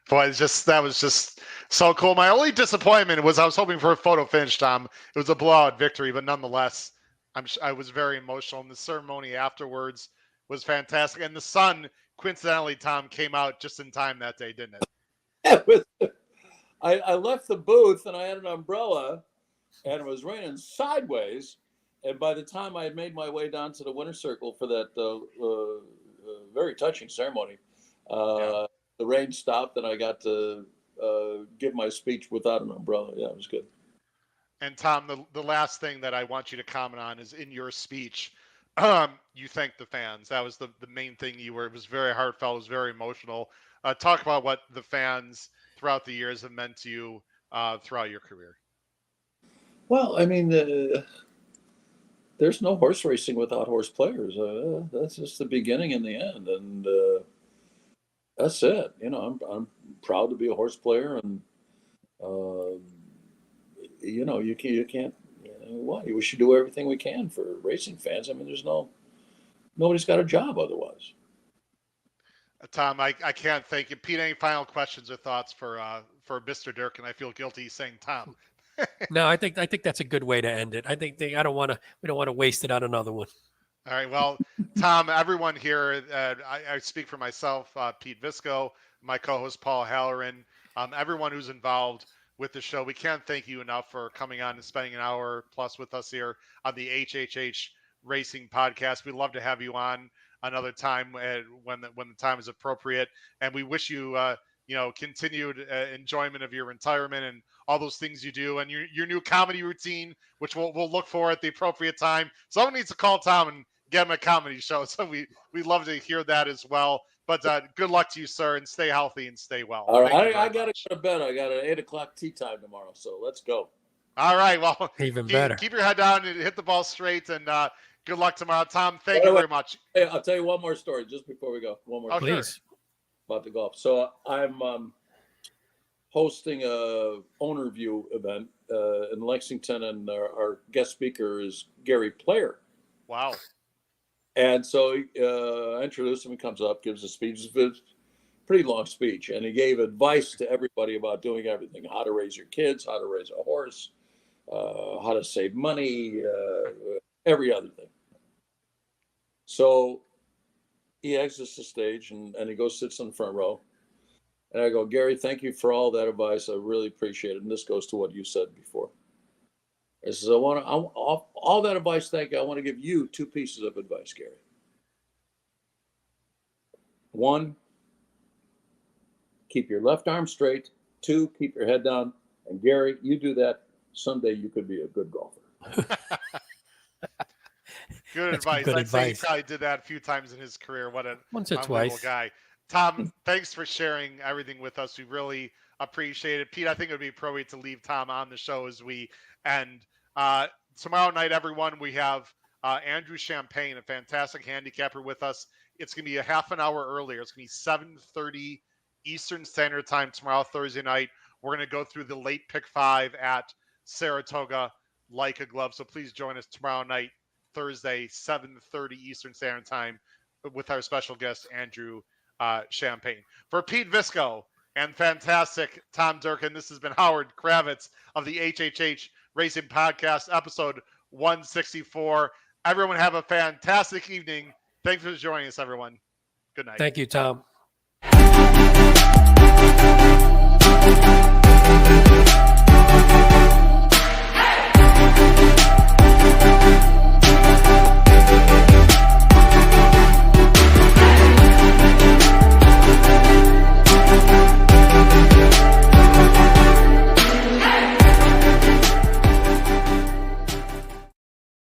Boy, that was just so cool. My only disappointment was I was hoping for a photo finish, Tom. It was a blowout victory, but nonetheless, I was very emotional. And the ceremony afterwards was fantastic. And the sun, coincidentally, Tom, came out just in time that day, didn't it? I left the booth and I had an umbrella and it was raining sideways. And by the time I had made my way down to the winner's circle for that very touching ceremony, the rain stopped and I got to give my speech without an umbrella. Yeah, it was good. And Tom, the last thing that I want you to comment on is in your speech, you thanked the fans. That was the main thing it was very heartfelt. It was very emotional. Talk about what the fans throughout the years have meant to you throughout your career. Well, I mean, there's no horse racing without horse players. That's just the beginning and the end, and that's it. You know, I'm proud to be a horse player, and you know, you can't. We should do everything we can for racing fans. I mean, nobody's got a job otherwise. Tom, I can't thank you. Pete, any final questions or thoughts for Mr. Durkin? I feel guilty saying Tom. No, I think that's a good way to end it. I think we don't want to waste it on another one. All right. Well, Tom, everyone here, I speak for myself, Pete Visco, my co-host Paul Halloran, everyone who's involved with the show. We can't thank you enough for coming on and spending an hour plus with us here on the HHH Racing Podcast. We'd love to have you on another time when the time is appropriate, and we wish you continued enjoyment of your retirement and all those things you do, and your new comedy routine, which we'll look for at the appropriate time. Someone needs to call Tom and get him a comedy show, so we'd love to hear that as well. But good luck to you, sir, and stay healthy and stay well. All right, I got to go to bed. I got an 8:00 tea time tomorrow, so let's go. All right, well, even better. Keep your head down and hit the ball straight, and good luck tomorrow, Tom. Thank you very much. Hey, I'll tell you one more story just before we go. One more. Oh, story please. About the golf. So I'm hosting a owner view event in Lexington, and our guest speaker is Gary Player. Wow. And so I introduced him. He comes up, gives a speech. It's a pretty long speech, and he gave advice to everybody about doing everything: how to raise your kids, how to raise a horse, how to save money, every other thing. So he exits the stage and he goes, sits in the front row. And I go, Gary, thank you for all that advice. I really appreciate it. And this goes to what you said before. I says, all that advice, thank you. I want to give you 2 pieces of advice, Gary. 1, keep your left arm straight. 2, keep your head down. And Gary, you do that, someday you could be a good golfer. Good advice. I'd say he probably did that a few times in his career. What an Once or unbelievable twice. guy. Tom, thanks for sharing everything with us. We really appreciate it. Pete, I think it would be appropriate to leave Tom on the show as we end. Tomorrow night, everyone, we have Andrew Champagne, a fantastic handicapper with us. It's going to be a half an hour earlier. It's going to be 7:30 Eastern Standard Time tomorrow, Thursday night. We're going to go through the late pick 5 at Saratoga like a glove. So please join us tomorrow night, Thursday, 7:30 Eastern Standard Time, with our special guest, Andrew Champagne. For Pete Visco and fantastic Tom Durkin, this has been Howard Kravitz of the HHH Racing Podcast, episode 164. Everyone have a fantastic evening. Thanks for joining us, everyone. Good night. Thank you, Tom.